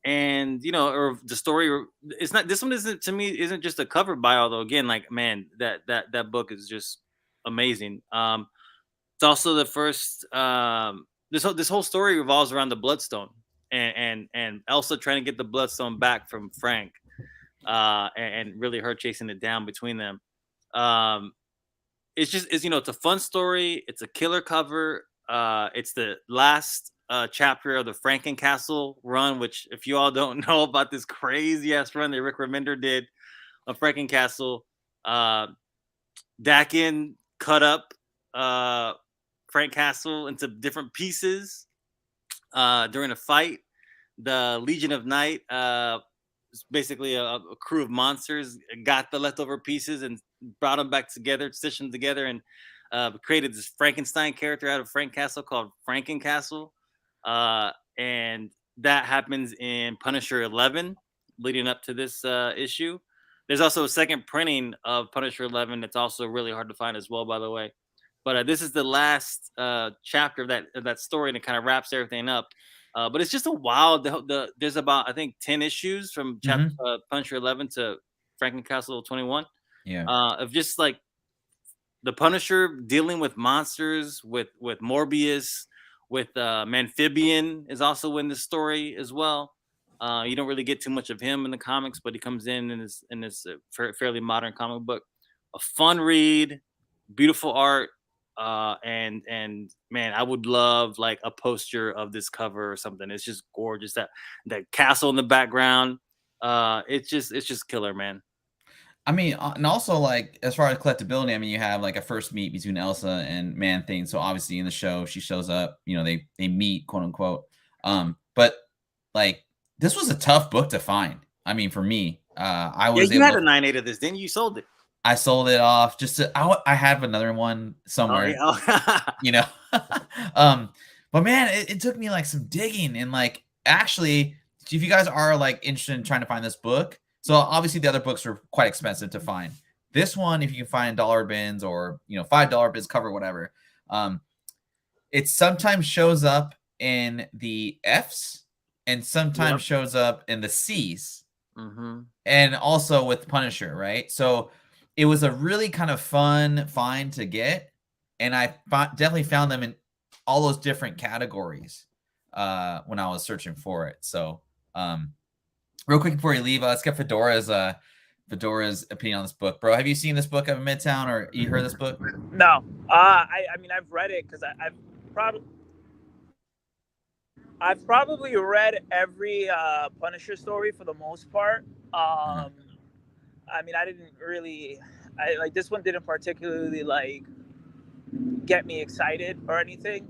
And or the story, it's not, this one isn't, to me, isn't just a cover bio, although again, like, man, that book is just amazing. It's also the first, this whole story revolves around the Bloodstone and Elsa trying to get the Bloodstone back from Frank, and really her chasing it down between them. It's a fun story. It's a killer cover. It's the last chapter of the Franken-Castle run, which, if you all don't know about this crazy ass run that Rick Remender did on Franken-Castle, Dakin cut up Frank Castle into different pieces during a fight. The Legion of Night, basically a crew of monsters, got the leftover pieces and brought them back together, stitched them together, and created this Frankenstein character out of Frank Castle called Franken-Castle. And that happens in Punisher 11, leading up to this issue. There's also a second printing of Punisher 11 that's also really hard to find as well, by the way. But this is the last chapter of that story, and it kind of wraps everything up. But it's just a wild. There's about, I think, 10 issues from chapter Punisher 11 to Franken-Castle 21. Yeah. Of just like the Punisher dealing with monsters, with Morbius, with Amphibian is also in this story as well. You don't really get too much of him in the comics, but he comes in this fairly modern comic book. A fun read, beautiful art. And man, I would love like a poster of this cover or something. It's just gorgeous. That castle in the background. It's just killer, man. I mean, and also, like, as far as collectability, I mean, you have like a first meet between Elsa and Man-Thing. So obviously in the show, she shows up. They meet, quote unquote. But like, this was a tough book to find. I mean, for me, I was. Yeah, you had a 9.8 of this, didn't you? Sold it. I sold it off just to. I have another one somewhere. Oh, yeah. But man, it took me like some digging, and like, actually, if you guys are like interested in trying to find this book. So obviously the other books are quite expensive to find. This one, if you can find dollar bins or $5 bins, cover whatever, it sometimes shows up in the Fs and sometimes shows up in the Cs, and also with Punisher, right? So it was a really kind of fun find to get, and I definitely found them in all those different categories when I was searching for it. So. Real quick before you leave, let's get Fedora's opinion on this book, bro. Have you seen this book of Midtown, or you heard this book? No, I mean, I've read it because I've probably read every Punisher story for the most part. I mean, I didn't really, like this one didn't particularly like get me excited or anything.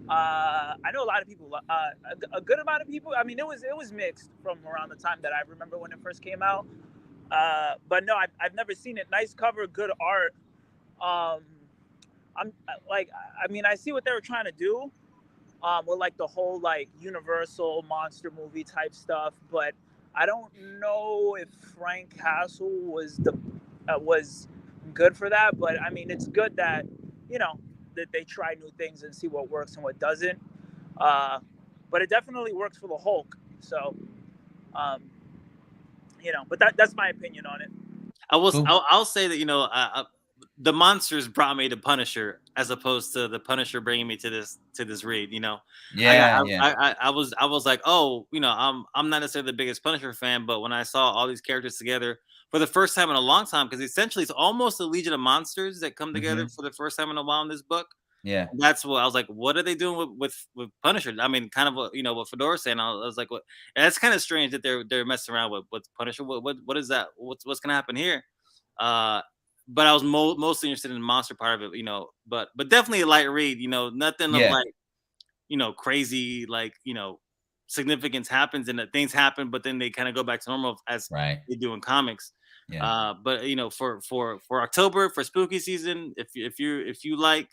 I know a lot of people, a good amount of people. I mean, it was mixed from around the time that I remember when it first came out. But no, I've never seen it. Nice cover, good art. I'm like, I mean, I see what they were trying to do, with like the whole like Universal monster movie type stuff, but I don't know if Frank Castle was good for that. But I mean, it's good that you know that they try new things and see what works and what doesn't. Uh, but it definitely works for the Hulk. So, um, but that's my opinion on it. Cool. I'll say that the monsters brought me to Punisher as opposed to the Punisher bringing me to this read. Yeah, yeah. I was like, oh, I'm not necessarily the biggest Punisher fan, but when I saw all these characters together for the first time in a long time, because essentially it's almost a legion of monsters that come together for the first time in a while in this book. Yeah. And that's what I was like. What are they doing with Punisher? I mean, kind of what what Fedora's saying. I was like, what? And that's kind of strange that they're messing around with Punisher. What is that? What's gonna happen here? But I was mostly interested in the monster part of it, But definitely a light read. Nothing of like crazy significance happens and that things happen, but then they kind of go back to normal as Right. they do in comics. Yeah. But for October, for spooky season, if you like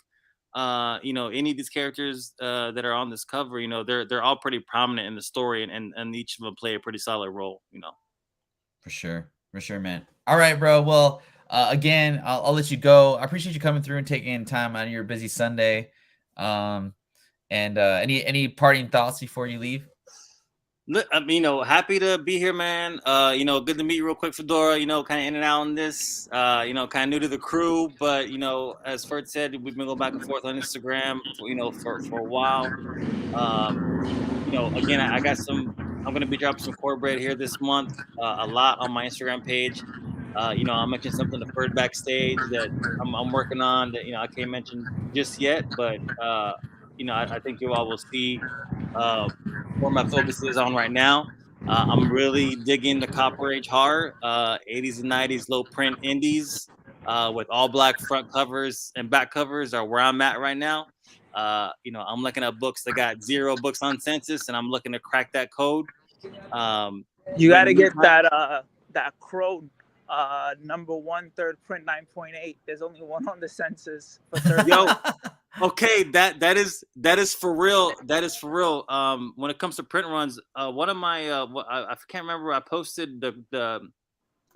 any of these characters that are on this cover, they're all pretty prominent in the story, and each of them play a pretty solid role. For sure, man. All right, bro. Well, again, I'll let you go. I appreciate you coming through and taking time out of your busy Sunday. And any parting thoughts before you leave? Happy to be here, man. Good to meet you real quick, Fedora. Kind of in and out on this. Kind of new to the crew, but as Ferd said, we've been going back and forth on Instagram, for a while. Again, I got some. I'm gonna be dropping some cornbread here this month. A lot on my Instagram page. I'll mention something to Ferd backstage that I'm working on that I can't mention just yet, but I think you all will see where my focus is on right now. I'm really digging the Copper Age horror, 80s and 90s low print indies with all black front covers and back covers are where I'm at right now. I'm looking at books that got 0 books on census, and I'm looking to crack that code. You got to get that Crow #1 third print 9.8. There's only one on the census for third. Yo, okay, that is for real. That is for real. When it comes to print runs, one of my I can't remember. I posted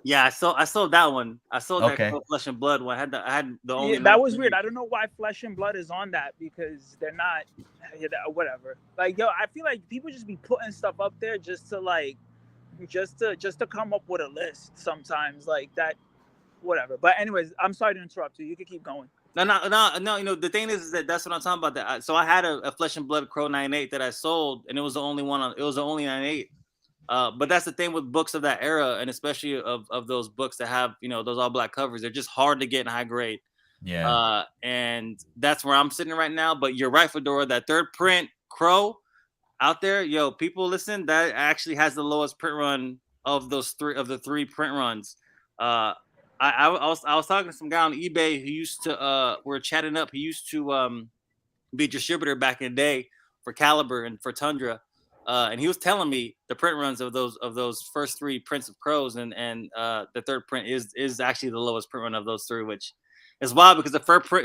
I sold that one. I sold that Flesh and Blood one. I had the only. Yeah, that was weird. I don't know why Flesh and Blood is on that because they're not. Whatever. Like I feel like people just be putting stuff up there just to come up with a list sometimes like that. Whatever. But anyways, I'm sorry to interrupt you. You can keep going. No. The thing is that's what I'm talking about. So I had a Flesh and Blood Crow 9.8 that I sold, and it was the only one. It was the only 9.8. But that's the thing with books of that era, and especially of those books that have those all black covers. They're just hard to get in high grade. Yeah. And that's where I'm sitting right now. But you're right, Fedora. That third print Crow out there, people listen. That actually has the lowest print run of the 3 print runs. I was talking to some guy on eBay who used to we're chatting up. He used to be a distributor back in the day for Caliber and for Tundra. And he was telling me the print runs of those first 3 prints of Crows, and the third print is actually the lowest print run of those 3, which is wild because the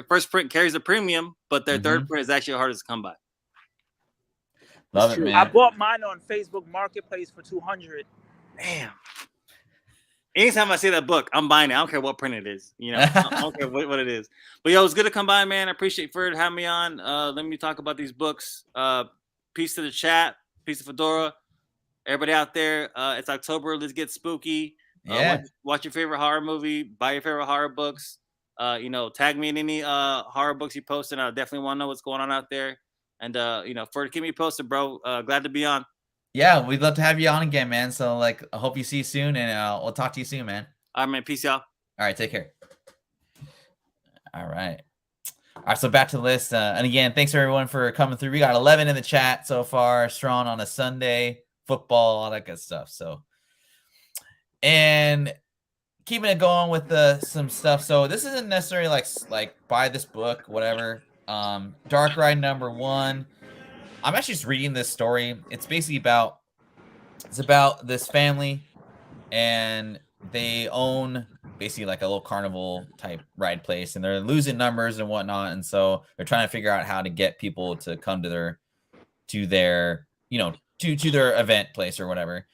first print carries a premium, but their third print is actually the hardest to come by. Love it, man. I bought mine on Facebook Marketplace for $200. Damn. Anytime I see that book, I'm buying it. I don't care what print it is. I don't care what it is. But it's good to come by, man. I appreciate Ferd having me on. Let me talk about these books. Peace to the chat. Peace to Fedora. Everybody out there, it's October. Let's get spooky. Watch your favorite horror movie. Buy your favorite horror books. Tag me in any horror books you post, and I definitely want to know what's going on out there. And Ferd, keep me posted, bro. Glad to be on. Yeah, we'd love to have you on again, man. So I hope you see you soon, and we'll talk to you soon, man. All right, man. Peace, y'all. All right, take care. All right. So back to the list. And again, thanks everyone for coming through. We got 11 in the chat so far, strong on a Sunday, football, all that good stuff. So, and keeping it going with some stuff. So this isn't necessarily like buy this book, whatever. Dark Ride #1. I'm actually just reading this story. It's basically about this family, and they own basically like a little carnival type ride place, and they're losing numbers and whatnot, and so they're trying to figure out how to get people to come to their to their event place or whatever,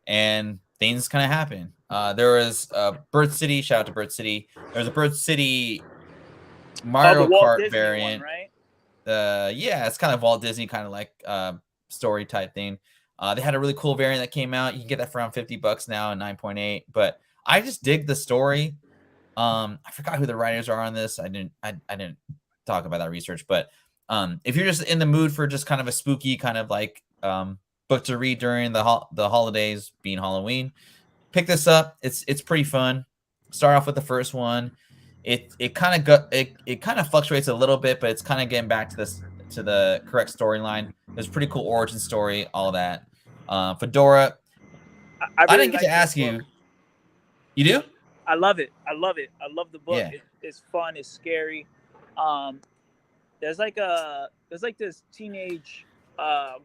and things kind of happen. There was Bird City. Shout out to Bird City. There's a Bird City Mario the Walt Kart Disney variant. one, right? Yeah, it's kind of Walt Disney kind of like story type thing. They had a really cool variant that came out. You can get that for around $50 now and 9.8. But I just dig the story. I forgot who the writers are on this. I didn't talk about that research. But if you're just in the mood for just kind of a spooky kind of like book to read during the holidays, being Halloween, pick this up. It's pretty fun. Start off with the first one. It kind of fluctuates a little bit, but it's kind of getting back to the correct storyline. There's a pretty cool origin story, all that. Fedora, I I really didn't get like to ask this you. book. You do? I love it. I love it. I love the book. Yeah. It's fun. It's scary. Um, there's like this teenage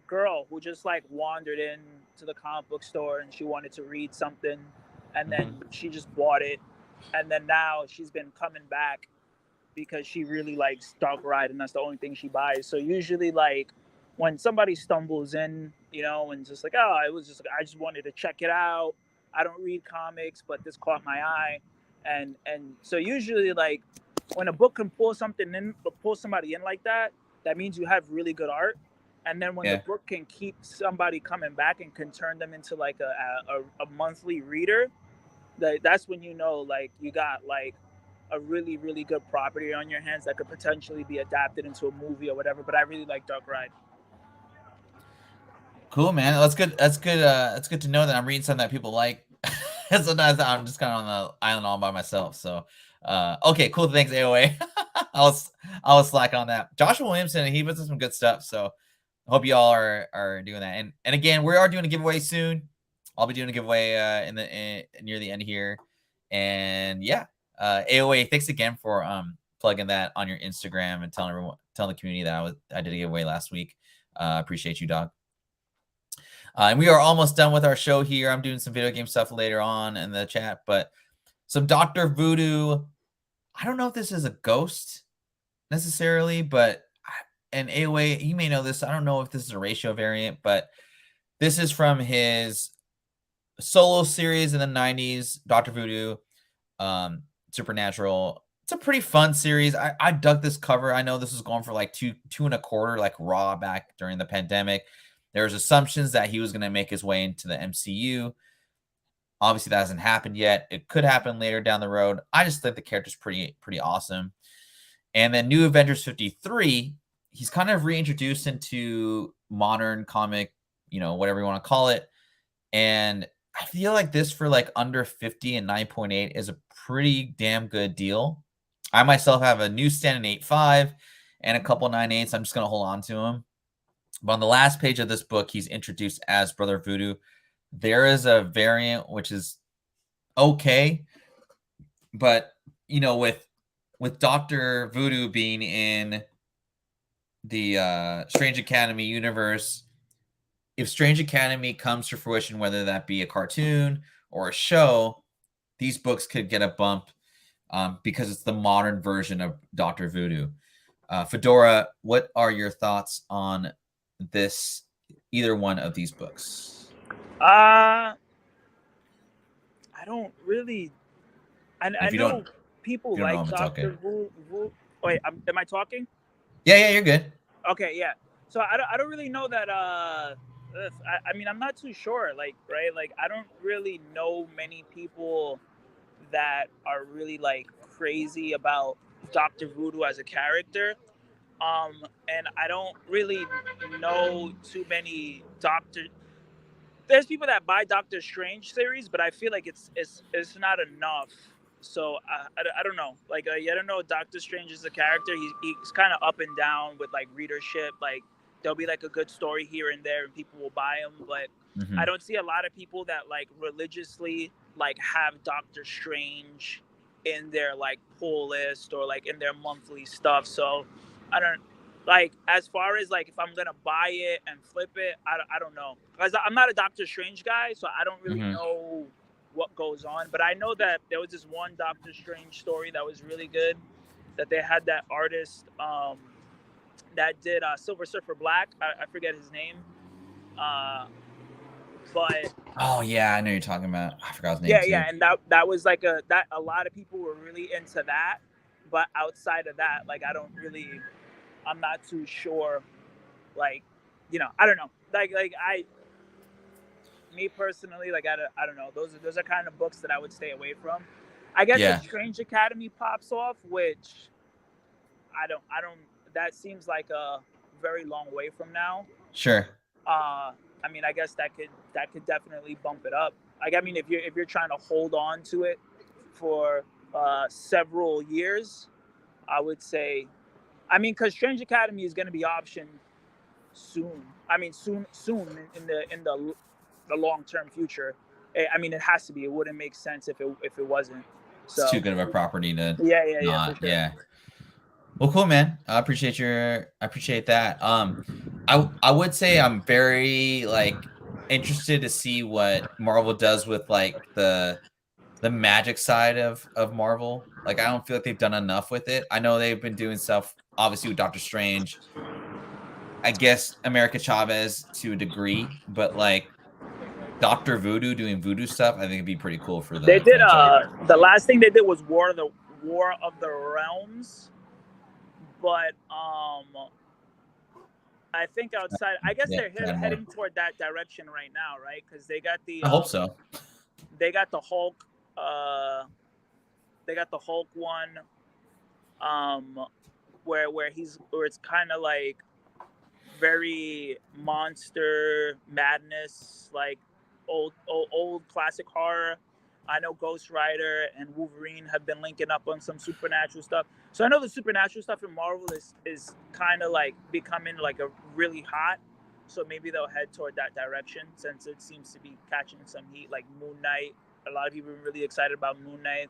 girl who just like wandered in to the comic book store and she wanted to read something, and then she just bought it, and then now she's been coming back because she really likes Dark Ride, and that's the only thing she buys. So usually, like, when somebody stumbles in, and just like, oh, it was just I just wanted to check it out. I don't read comics, but this caught my eye, and so usually, like, when a book can pull somebody in like that, that means you have really good art. And then when the book can keep somebody coming back and can turn them into like a monthly reader, that's when like you got like a really really good property on your hands that could potentially be adapted into a movie or whatever. But I really like Dark Ride. Cool, man. That's good. That's good. That's good to know that I'm reading something that people like. Sometimes I'm just kind of on the island all by myself. So, okay, cool. Thanks, AOA. I was slack on that. Joshua Williamson, he puts some good stuff. So, I hope you all are doing that. And again, we are doing a giveaway soon. I'll be doing a giveaway near the end here. And yeah, AOA, thanks again for plugging that on your Instagram and telling the community that I did a giveaway last week. Appreciate you, dog. And we are almost done with our show here. I'm doing some video game stuff later on in the chat, but some Dr. Voodoo. I don't know if this is a ghost necessarily, but and AOA, you may know this. I don't know if this is a ratio variant, but this is from his solo series in the 90s, Dr. Voodoo, Supernatural. It's a pretty fun series. I dug this cover. I know this was going for like two and a quarter, like raw back during the pandemic. There's assumptions that he was going to make his way into the MCU. Obviously, that hasn't happened yet. It could happen later down the road. I just think the character's pretty awesome. And then New Avengers 53, he's kind of reintroduced into modern comic, whatever you want to call it. And I feel like this for like under 50 and 9.8 is a pretty damn good deal. I myself have a newsstand in 8.5 and a couple 9.8s. I'm just going to hold on to them. But on the last page of this book, he's introduced as Brother Voodoo. There is a variant which is okay, but with Dr. Voodoo being in the Strange Academy universe, if Strange Academy comes to fruition, whether that be a cartoon or a show, these books could get a bump because it's the modern version of Dr. Voodoo. Fedora, what are your thoughts on either one of these books? I don't really. I know people like Dr. Voodoo. Wait, am I talking? Yeah, you're good. Okay, yeah. So I don't really know that. I mean, I'm not too sure. Like, right? Like, I don't really know many people that are really like crazy about Dr. Voodoo as a character. And I don't really know too many There's people that buy Doctor Strange series, but I feel like it's not enough. So I don't know. Like, I don't know. Doctor Strange is a character. He's kind of up and down with like readership. Like, there'll be like a good story here and there, and people will buy him. But I don't see a lot of people that like religiously like have Doctor Strange in their like pull list or like in their monthly stuff. So I don't like, as far as like if I'm gonna buy it and flip it, I don't know, because I'm not a Doctor Strange guy, so I don't really know what goes on. But I know that there was this one Doctor Strange story that was really good. That they had that artist that did Silver Surfer Black. I forget his name. But oh yeah, I know you're talking about. I forgot his name too. yeah, and that was like a lot of people were really into that. But outside of that, like I'm not too sure. Like, I don't know. Like me personally, like I don't know. Those are kind of books that I would stay away from. I guess Yeah. if Strange Academy pops off, which I don't. That seems like a very long way from now. Sure. I mean, I guess that could definitely bump it up. Like, I mean, if you're trying to hold on to it for several years, I would say, I mean, because Strange Academy is going to be optioned soon. I mean, soon in the long term future. I mean, it has to be. It wouldn't make sense if it wasn't. So, it's too good of a property to yeah, for sure. Yeah. Well, cool, man. I appreciate that. I would say I'm very like interested to see what Marvel does with like the magic side of Marvel. Like, I don't feel like they've done enough with it. I know they've been doing stuff obviously with Doctor Strange. I guess America Chavez to a degree, but like Dr. Voodoo doing voodoo stuff, I think it'd be pretty cool for the They did franchise. the last thing they did was War of the Realms, but I think outside, I guess they're heading toward that direction right now, right? Because they got the I hope so. They got the Hulk one, where it's kind of like very monster madness, like old classic horror. I know Ghost Rider and Wolverine have been linking up on some supernatural stuff. So I know the supernatural stuff in Marvel is kind of like becoming like a really hot. So maybe they'll head toward that direction since it seems to be catching some heat. Like Moon Knight, a lot of people are really excited about Moon Knight.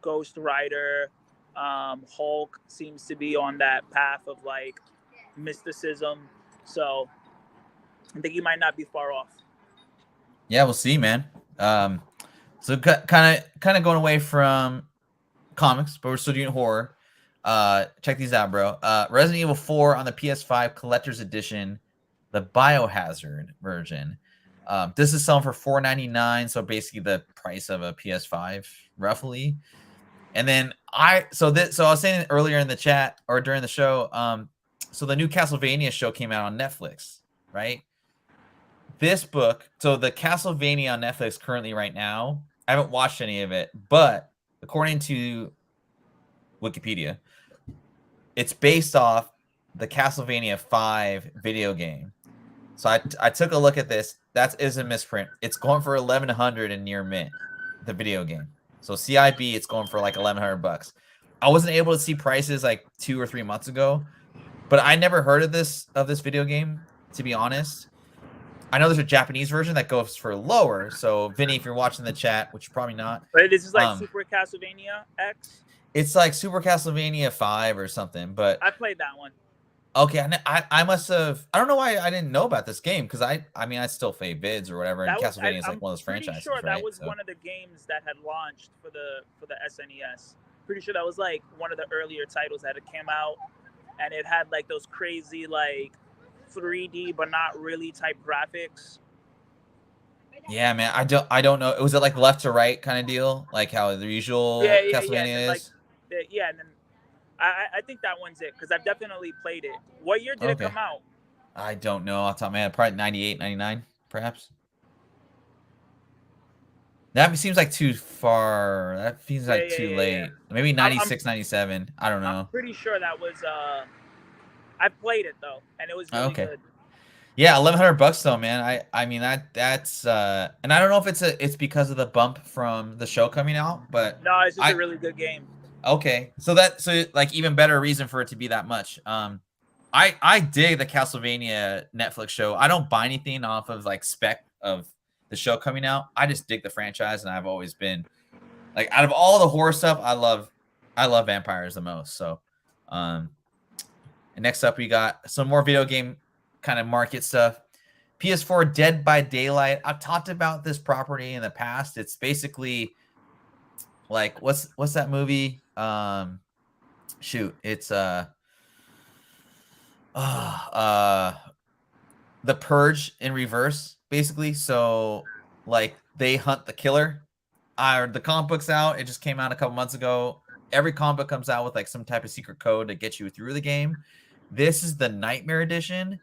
Ghost Rider, Hulk seems to be on that path of like mysticism. So I think he might not be far off. Yeah, we'll see, man. So kind of going away from comics, but we're still doing horror. Check these out, bro. Resident Evil 4 on the PS5 Collector's Edition, the Biohazard version. This is selling for $4.99, so basically the price of a PS5, roughly. And then I was saying earlier in the chat or during the show, so the new Castlevania show came out on Netflix, right? This book, so the Castlevania on Netflix currently right now, I haven't watched any of it, but according to Wikipedia, it's based off the Castlevania 5 video game. So I took a look at this. That is a misprint. It's going for $1,100 in near mint, the video game. So CIB, it's going for like $1,100. I wasn't able to see prices like 2 or 3 months ago, but I never heard of this video game, to be honest. I know there's a Japanese version that goes for lower. So Vinny, if you're watching the chat, which you're probably not, but this is like Super Castlevania X. It's like Super Castlevania 5 or something. But I played that one. Okay, I must have. I don't know why I didn't know about this game because I mean I still play vids or whatever, and Castlevania is like one of those franchises. Sure, right? that was one of the games that had launched for the SNES. Pretty sure that was like one of the earlier titles that had came out, and it had like those crazy like 3D but not really type graphics. Yeah, man, I don't know. Was it like left to right kind of deal, like how the usual Castlevania is? Yeah, and then I think that one's it because I've definitely played it. What year did it come out? I don't know off the top of my head. Probably 98, 99, perhaps. That seems like too far. That seems like too late. Maybe 96, 97. I don't know. I'm pretty sure that was. I played it though, and it was really good. Yeah, $1,100 though, man. I mean that's and I don't know if it's because of the bump from the show coming out, but no, it's just a really good game. Okay, so like even better reason for it to be that much. I dig the Castlevania Netflix show. I don't buy anything off of like spec of the show coming out. I just dig the franchise, and I've always been like out of all the horror stuff, I love vampires the most. So, and next up we got some more video game kind of market stuff. PS4 Dead by Daylight. I've talked about this property in the past. It's basically like what's that movie? Shoot, it's The Purge in reverse, basically. So like they hunt the killer. The comic book's out. It just came out a couple months ago. Every comic book comes out with like some type of secret code to get you through the game. This is the Nightmare Edition.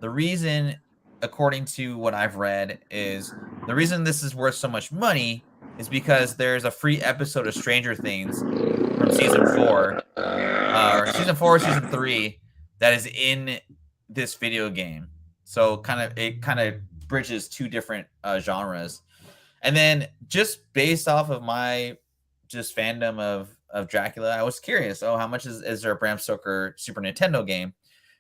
The reason, according to what I've read, is the reason this is worth so much money is because there's a free episode of Stranger Things from season 4, or season 4, season 3, that is in this video game. So it kind of bridges two different genres. And then just based off of my just fandom of Dracula, I was curious, how much is there a Bram Stoker Super Nintendo game?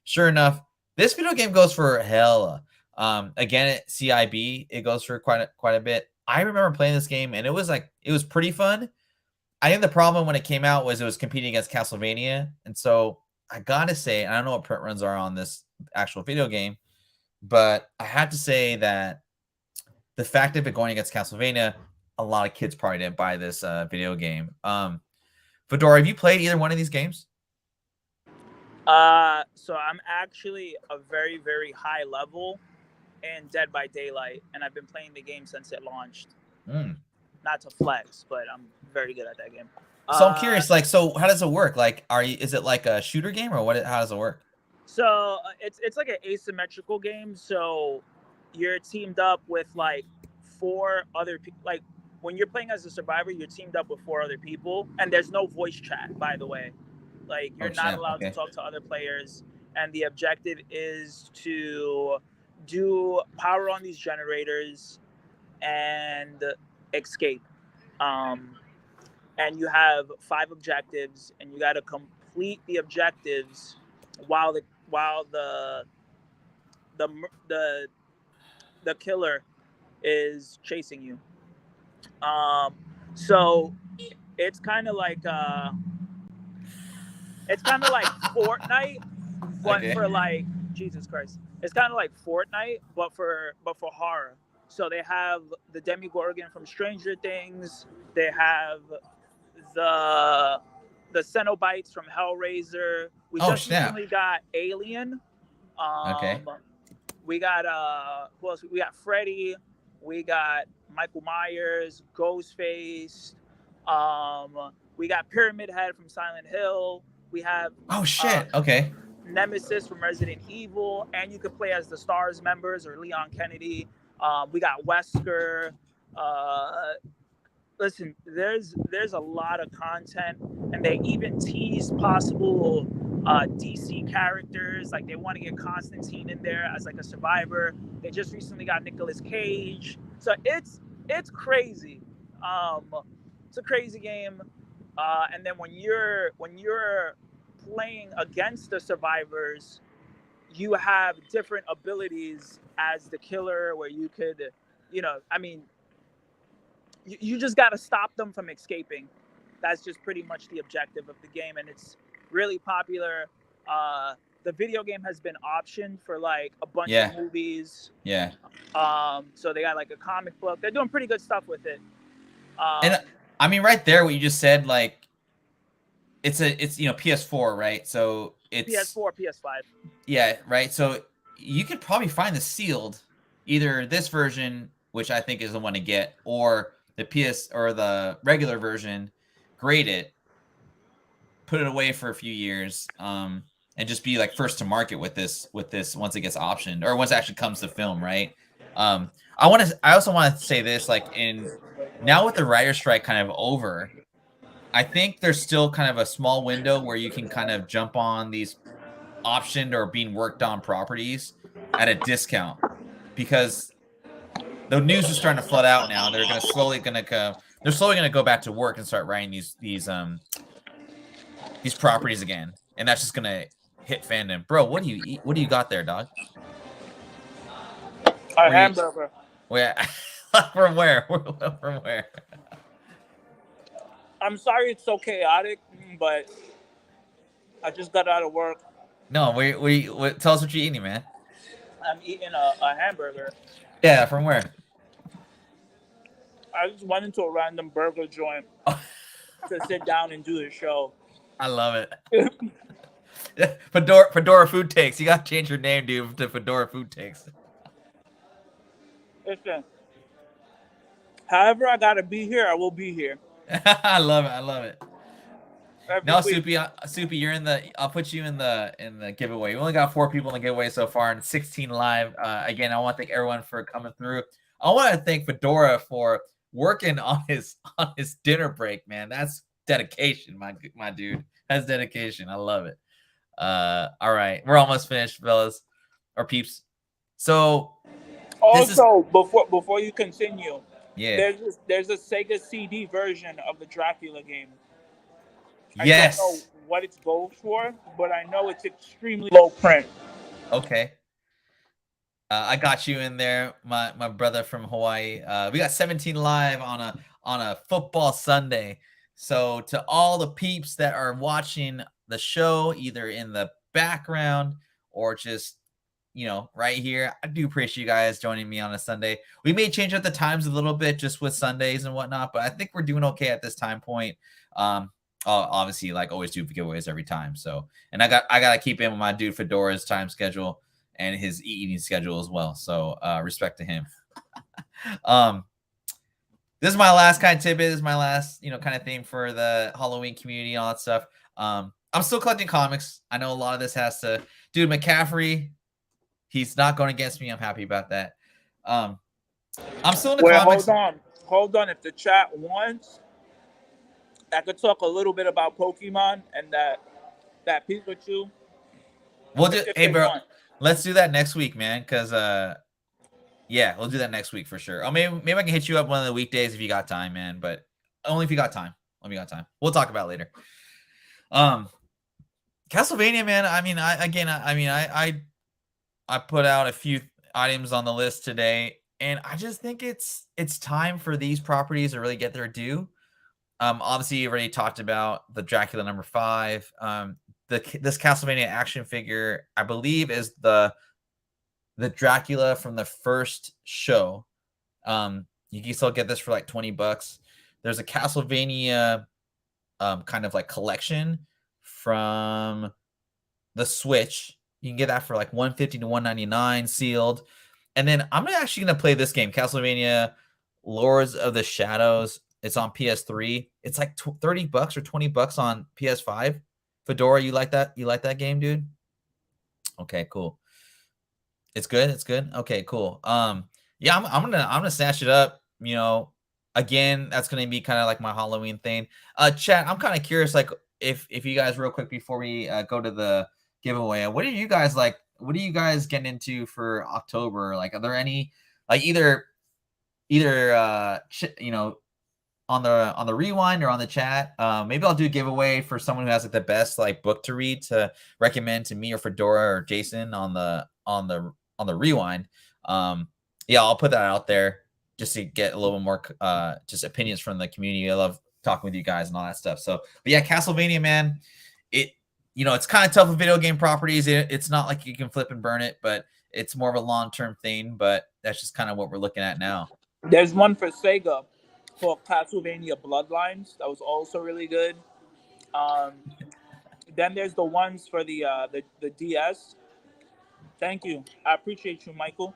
Sure enough, this video game goes for hella. Again, at CIB, it goes for quite a bit. I remember playing this game, and it was pretty fun. I think the problem when it came out was it was competing against Castlevania. And so I got to say, I don't know what print runs are on this actual video game, but I have to say that the fact of it going against Castlevania, a lot of kids probably didn't buy this video game. Fedora, have you played either one of these games? So I'm actually a very, very high level in Dead by Daylight, and I've been playing the game since it launched. Not to flex, but I'm very good at that game. So I'm curious, like, so how does it work? Like, is it like a shooter game, or what? How does it work? So it's like an asymmetrical game. So you're teamed up with like 4 other people. Like when you're playing as a survivor, you're teamed up with 4 other people, and there's no voice chat, by the way. Like you're not allowed to talk to other players, and the objective is to do power on these generators and escape. And you have 5 objectives, and you got to complete the objectives while the killer is chasing you. So it's kind of like Fortnite, but for like Jesus Christ. It's kind of like Fortnite, but for horror. So they have the Demogorgon from Stranger Things. They have the Cenobites from Hellraiser. We just recently got Alien. We got who else? We got Freddy. We got Michael Myers, Ghostface. We got Pyramid Head from Silent Hill. We have Nemesis from Resident Evil, and you could play as the Stars members or Leon Kennedy. We got Wesker. Listen, there's a lot of content, and they even tease possible DC characters. Like they want to get Constantine in there as like a survivor. They just recently got Nicolas Cage. So it's crazy. It's a crazy game. And then when you're playing against the survivors, you have different abilities as the killer, where you could, you just got to stop them from escaping. That's just pretty much the objective of the game, and it's really popular. The video game has been optioned for like a bunch of movies. So they got like a comic book. They're doing pretty good stuff with it. And I mean, right there, what you just said, like, it's PS4, right? So it's PS4, PS5. Yeah, right. So you could probably find the sealed, either this version, which I think is the one to get, or the PS or the regular version, grade it, put it away for a few years, and just be like first to market with this once it gets optioned, or once it actually comes to film, right? I also want to say this, like, now with the writer's strike kind of over, I think there's still kind of a small window where you can kind of jump on these optioned or being worked on properties at a discount, because the news is starting to flood out now. They're slowly going to go back to work and start writing these properties again, and that's just going to hit fandom. Bro, what do you eat? What do you got there, dog? A hamburger. From where? From where? I'm sorry it's so chaotic, but I just got out of work. No, we tell us what you're eating, man. I'm eating a hamburger. Yeah, from where? I just went into a random burger joint to sit down and do the show. I love it. Fedora Food Takes. You gotta change your name, dude, to Fedora Food Takes. Listen, however I gotta be here, I will be here. I love it. I love it. Every No, week. Soupy, you're in the. I'll put you in the giveaway. We only got 4 people in the giveaway so far, and 16 live. Again, I want to thank everyone for coming through. I want to thank Fedora for working on his dinner break. Man, that's dedication, my dude. That's dedication. I love it. All right, we're almost finished, fellas or peeps. So Also, before you continue, yeah, there's a Sega CD version of the Dracula game. I yes. don't know what it's goes for, but I know it's extremely low print. Okay. I got you in there, my brother from Hawaii. We got 17 live on a football Sunday. So to all the peeps that are watching the show, either in the background or just right here, I do appreciate you guys joining me on a Sunday. We may change up the times a little bit just with Sundays and whatnot, but I think we're doing okay at this time point. Obviously, like always, do giveaways every time. So, and I gotta keep in with my dude Fedora's time schedule and his eating schedule as well. So respect to him. This is my last kind of tidbit. This is my last, kind of thing for the Halloween community and all that stuff. I'm still collecting comics. I know a lot of this has to, dude, McCaffrey, he's not going against me. I'm happy about that. I'm still in the comics. Hold on. If the chat wants, I could talk a little bit about Pokemon and that Pikachu. We'll do, hey, bro, let's do that next week, man. Because yeah, we'll do that next week for sure. Oh, maybe I can hit you up one of the weekdays if you got time, man. But only if you got time. We'll talk about it later. Castlevania, man. I put out a few items on the list today, and I just think it's time for these properties to really get their due. Obviously, you already talked about the Dracula number 5. This Castlevania action figure, I believe, is the Dracula from the first show. You can still get this for like $20. There's a Castlevania kind of like collection from the Switch. You can get that for like $150 to $199 sealed. And then I'm actually going to play this game, Castlevania Lords of the Shadows. It's on PS3. It's like $30 or $20 on PS5. Fedora, you like that? You like that game, dude? Okay, cool. It's good. It's good. Okay, cool. Yeah, I'm gonna snatch it up. Again, that's gonna be kind of like my Halloween thing. Chat, I'm kind of curious, like if you guys real quick before we go to the giveaway, what are you guys like? What are you guys getting into for October? Like, are there any like either on the rewind or on the chat? Maybe I'll do a giveaway for someone who has like the best like book to read to recommend to me or Fedora or Jason on the rewind. Yeah, I'll put that out there just to get a little bit more just opinions from the community. I love talking with you guys and all that stuff. So, but yeah, Castlevania, man, it's kind of tough with video game properties. It's not like you can flip and burn it, but it's more of a long-term thing. But that's just kind of what we're looking at now. There's one for Sega called Castlevania Bloodlines that was also really good. Then there's the ones for the DS. Thank you. I appreciate you, Michael.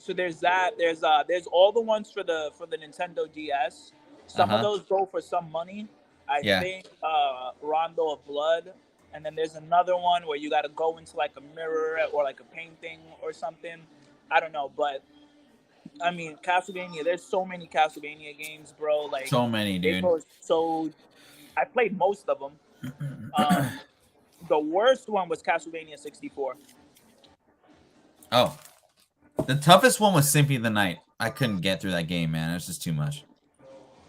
So there's that. There's all the ones for the Nintendo DS. Some of those go for some money. I think Rondo of Blood, and then there's another one where you got to go into like a mirror or like a painting or something. I don't know, but I mean Castlevania. There's so many Castlevania games, bro. Like so many, dude. So I played most of them. The worst one was Castlevania 64. Oh, the toughest one was Symphony of the Night. I couldn't get through that game, man. It's just too much.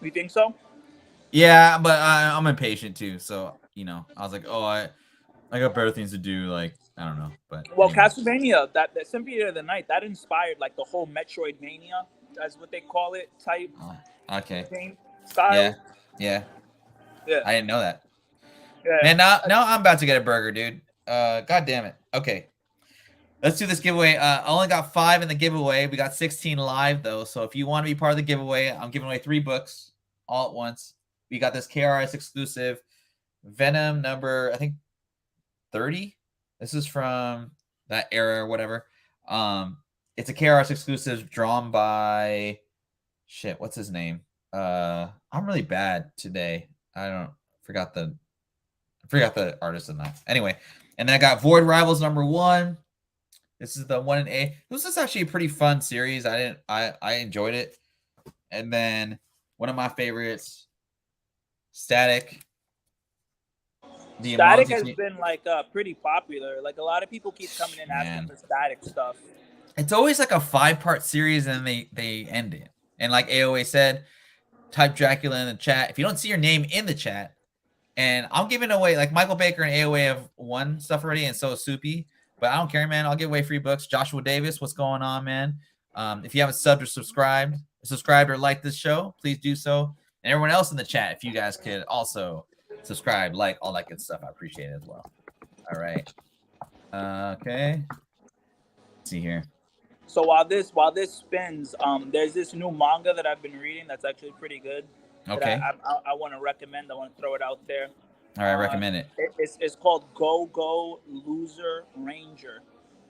You think so? Yeah, but I'm impatient too. So I was like, oh, I got better things to do. Like, I don't know. But Castlevania, that Symphony of the Night, that inspired like the whole Metroidvania, that's what they call it, type. Okay. Game style. Yeah. I didn't know that. Yeah. Man, now I'm about to get a burger, dude. God damn it. Okay. Let's do this giveaway. I only got 5 in the giveaway. We got 16 live though. So if you want to be part of the giveaway, I'm giving away 3 books all at once. We got this KRS exclusive Venom number, I think 30. This is from that era or whatever. It's a KRS exclusive drawn by what's his name? I'm really bad today. I forgot the artist in that. Anyway, and then I got Void Rivals number 1. This is the 1 in A. This is actually a pretty fun series. I enjoyed it. And then one of my favorites, Static. Static has been like pretty popular. Like a lot of people keep coming in asking for Static stuff. It's always like a 5-part series, and they end it. And like AOA said, type Dracula in the chat. If you don't see your name in the chat, and I'm giving away, like Michael Baker and AOA have won stuff already, and so is Soupy. But I don't care, man. I'll give away free books. Joshua Davis, what's going on, man? If you haven't subbed or subscribed or liked this show, please do so. And everyone else in the chat, if you guys could also subscribe, like, all that good stuff, I appreciate it as well. All right. Okay. Let's see here. So while this spins, there's this new manga that I've been reading that's actually pretty good. Okay. I want to recommend. I want to throw it out there. All right, recommend it. It's called Go Go Loser Ranger.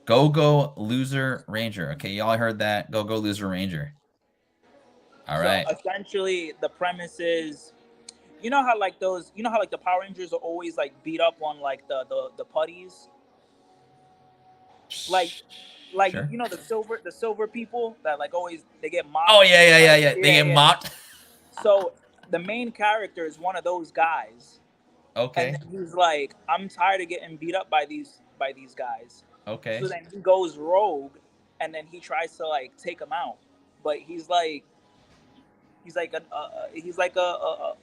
Go Go Loser Ranger. Okay, y'all heard that. Go Go Loser Ranger. All right. Essentially, the premise is, you know how like the Power Rangers are always like beat up on like the putties. Like sure. You know the silver people that like always they get mocked. Oh yeah. They get mocked. So the main character is one of those guys. Okay. And he's like, I'm tired of getting beat up by these guys. Okay. So then he goes rogue, and then he tries to like take them out, but he's like a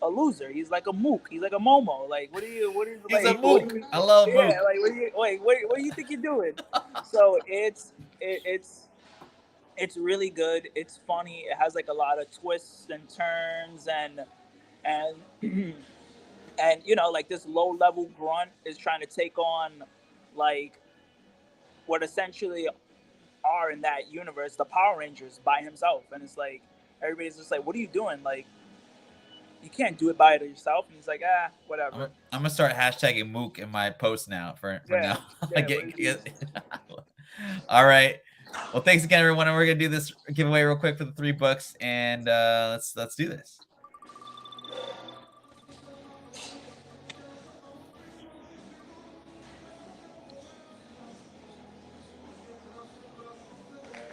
loser. He's like a mook. He's like a momo. Like what are you? He's like, a mook. I love mook. Yeah. Like what do you think you're doing? So it's really good. It's funny. It has like a lot of twists and turns and and you know, like this low level grunt is trying to take on like what essentially are in that universe the Power Rangers by himself, and it's like everybody's just like, what are you doing? Like you can't do it by yourself. And he's like, whatever. I'm gonna start hashtagging Mook in my post now for now. All right. Well, thanks again, everyone. And we're gonna do this giveaway real quick for the 3 books, and let's do this.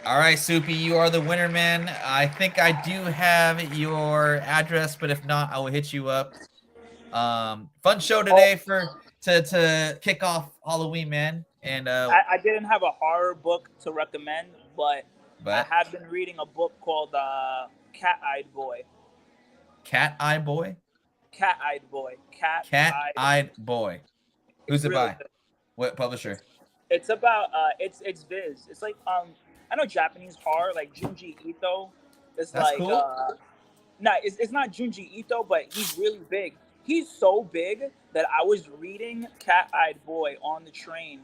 All right, Soupy, you are the winner, man. I think I do have your address, but if not, I will hit you up. Fun show today to kick off Halloween, man. And I didn't have a horror book to recommend, but I have been reading a book called Cat-Eyed Boy. Cat-Eyed Boy? Cat-Eyed Boy. Cat-Eyed Boy. Who's it by? Good. What publisher? It's about it's Viz. It's like I know Japanese horror, like Junji Ito. It's That's like cool. it's not Junji Ito, but he's really big. He's so big that I was reading Cat-Eyed Boy on the train,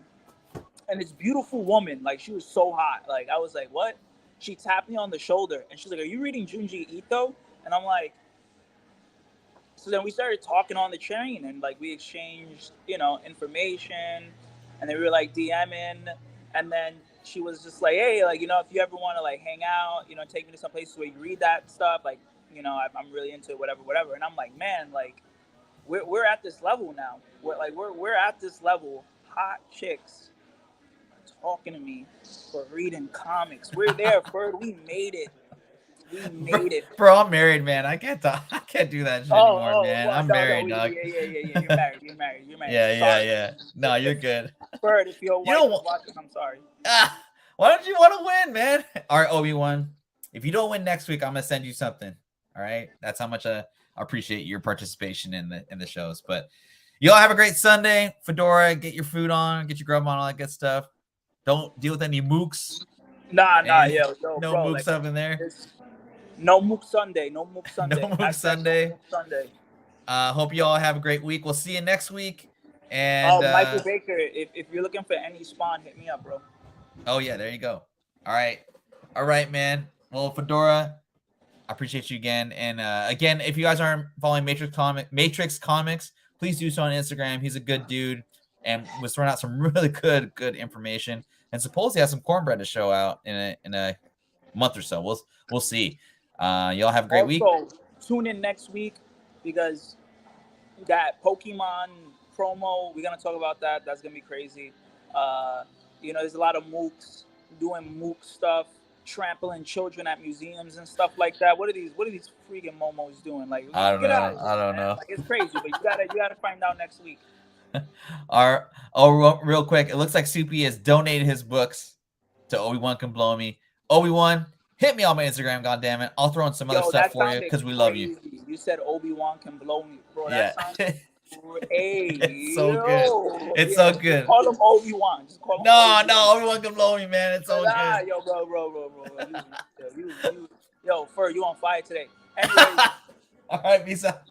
and this beautiful woman, like she was so hot. Like I was like, what? She tapped me on the shoulder, and she's like, "Are you reading Junji Ito?" And I'm like, so then we started talking on the train, and like we exchanged, you know, information, and then we were like DMing, and then she was just like, hey, like, you know, if you ever want to like hang out, you know, take me to some places where you read that stuff, like, you know, I'm really into it, whatever. And I'm like, man, like, we're at this level now. We're at this level. Hot chicks talking to me for reading comics. We're there, Bird. We made it. We made it. Bro, I'm married, man. I can't do that shit anymore, man. Well, I'm married, dog. Yeah. You're married. Yeah. No, you're good. Bird, if your wife is watching, I'm sorry. Why don't you want to win, man? All right, Obi-Wan. If you don't win next week, I'm gonna send you something. All right, that's how much I appreciate your participation in the shows. But y'all have a great Sunday. Fedora, get your food on, get your grub on, all that good stuff. Don't deal with any mooks. No, mooks like, up in there. No mook Sunday. No mook Sunday. Hope you all have a great week. We'll see you next week. And Michael Baker, if you're looking for any spawn, hit me up, bro. Oh yeah, there you go. All right, man. Well, Fedora, I appreciate you again. And again, if you guys aren't following Matrix Comics, please do so on Instagram. He's a good dude and was throwing out some really good information. And supposedly has some cornbread to show out in a month or so. We'll see. Y'all have a great week. Also, tune in next week because we got Pokemon promo. We're gonna talk about that. That's gonna be crazy. There's a lot of mooks doing mook stuff, trampling children at museums and stuff like that. What are these freaking momos doing? Like, I don't know. Like, it's crazy, but you gotta find out next week. Real quick, it looks like Soupy has donated his books to Obi-Wan Can Blow Me. Obi-Wan, hit me on my Instagram, goddammit. I'll throw in some other stuff for you because we love you. You said Obi-Wan Can Blow Me, bro. Yeah. That sounds great. It's so good. It's so good. Call him Obi-Wan. Just call him No, Obi-Wan Can Blow Me, man. It's so good. Yo, bro. Yo, Fur, you on fire today. Anyways. All right, peace out.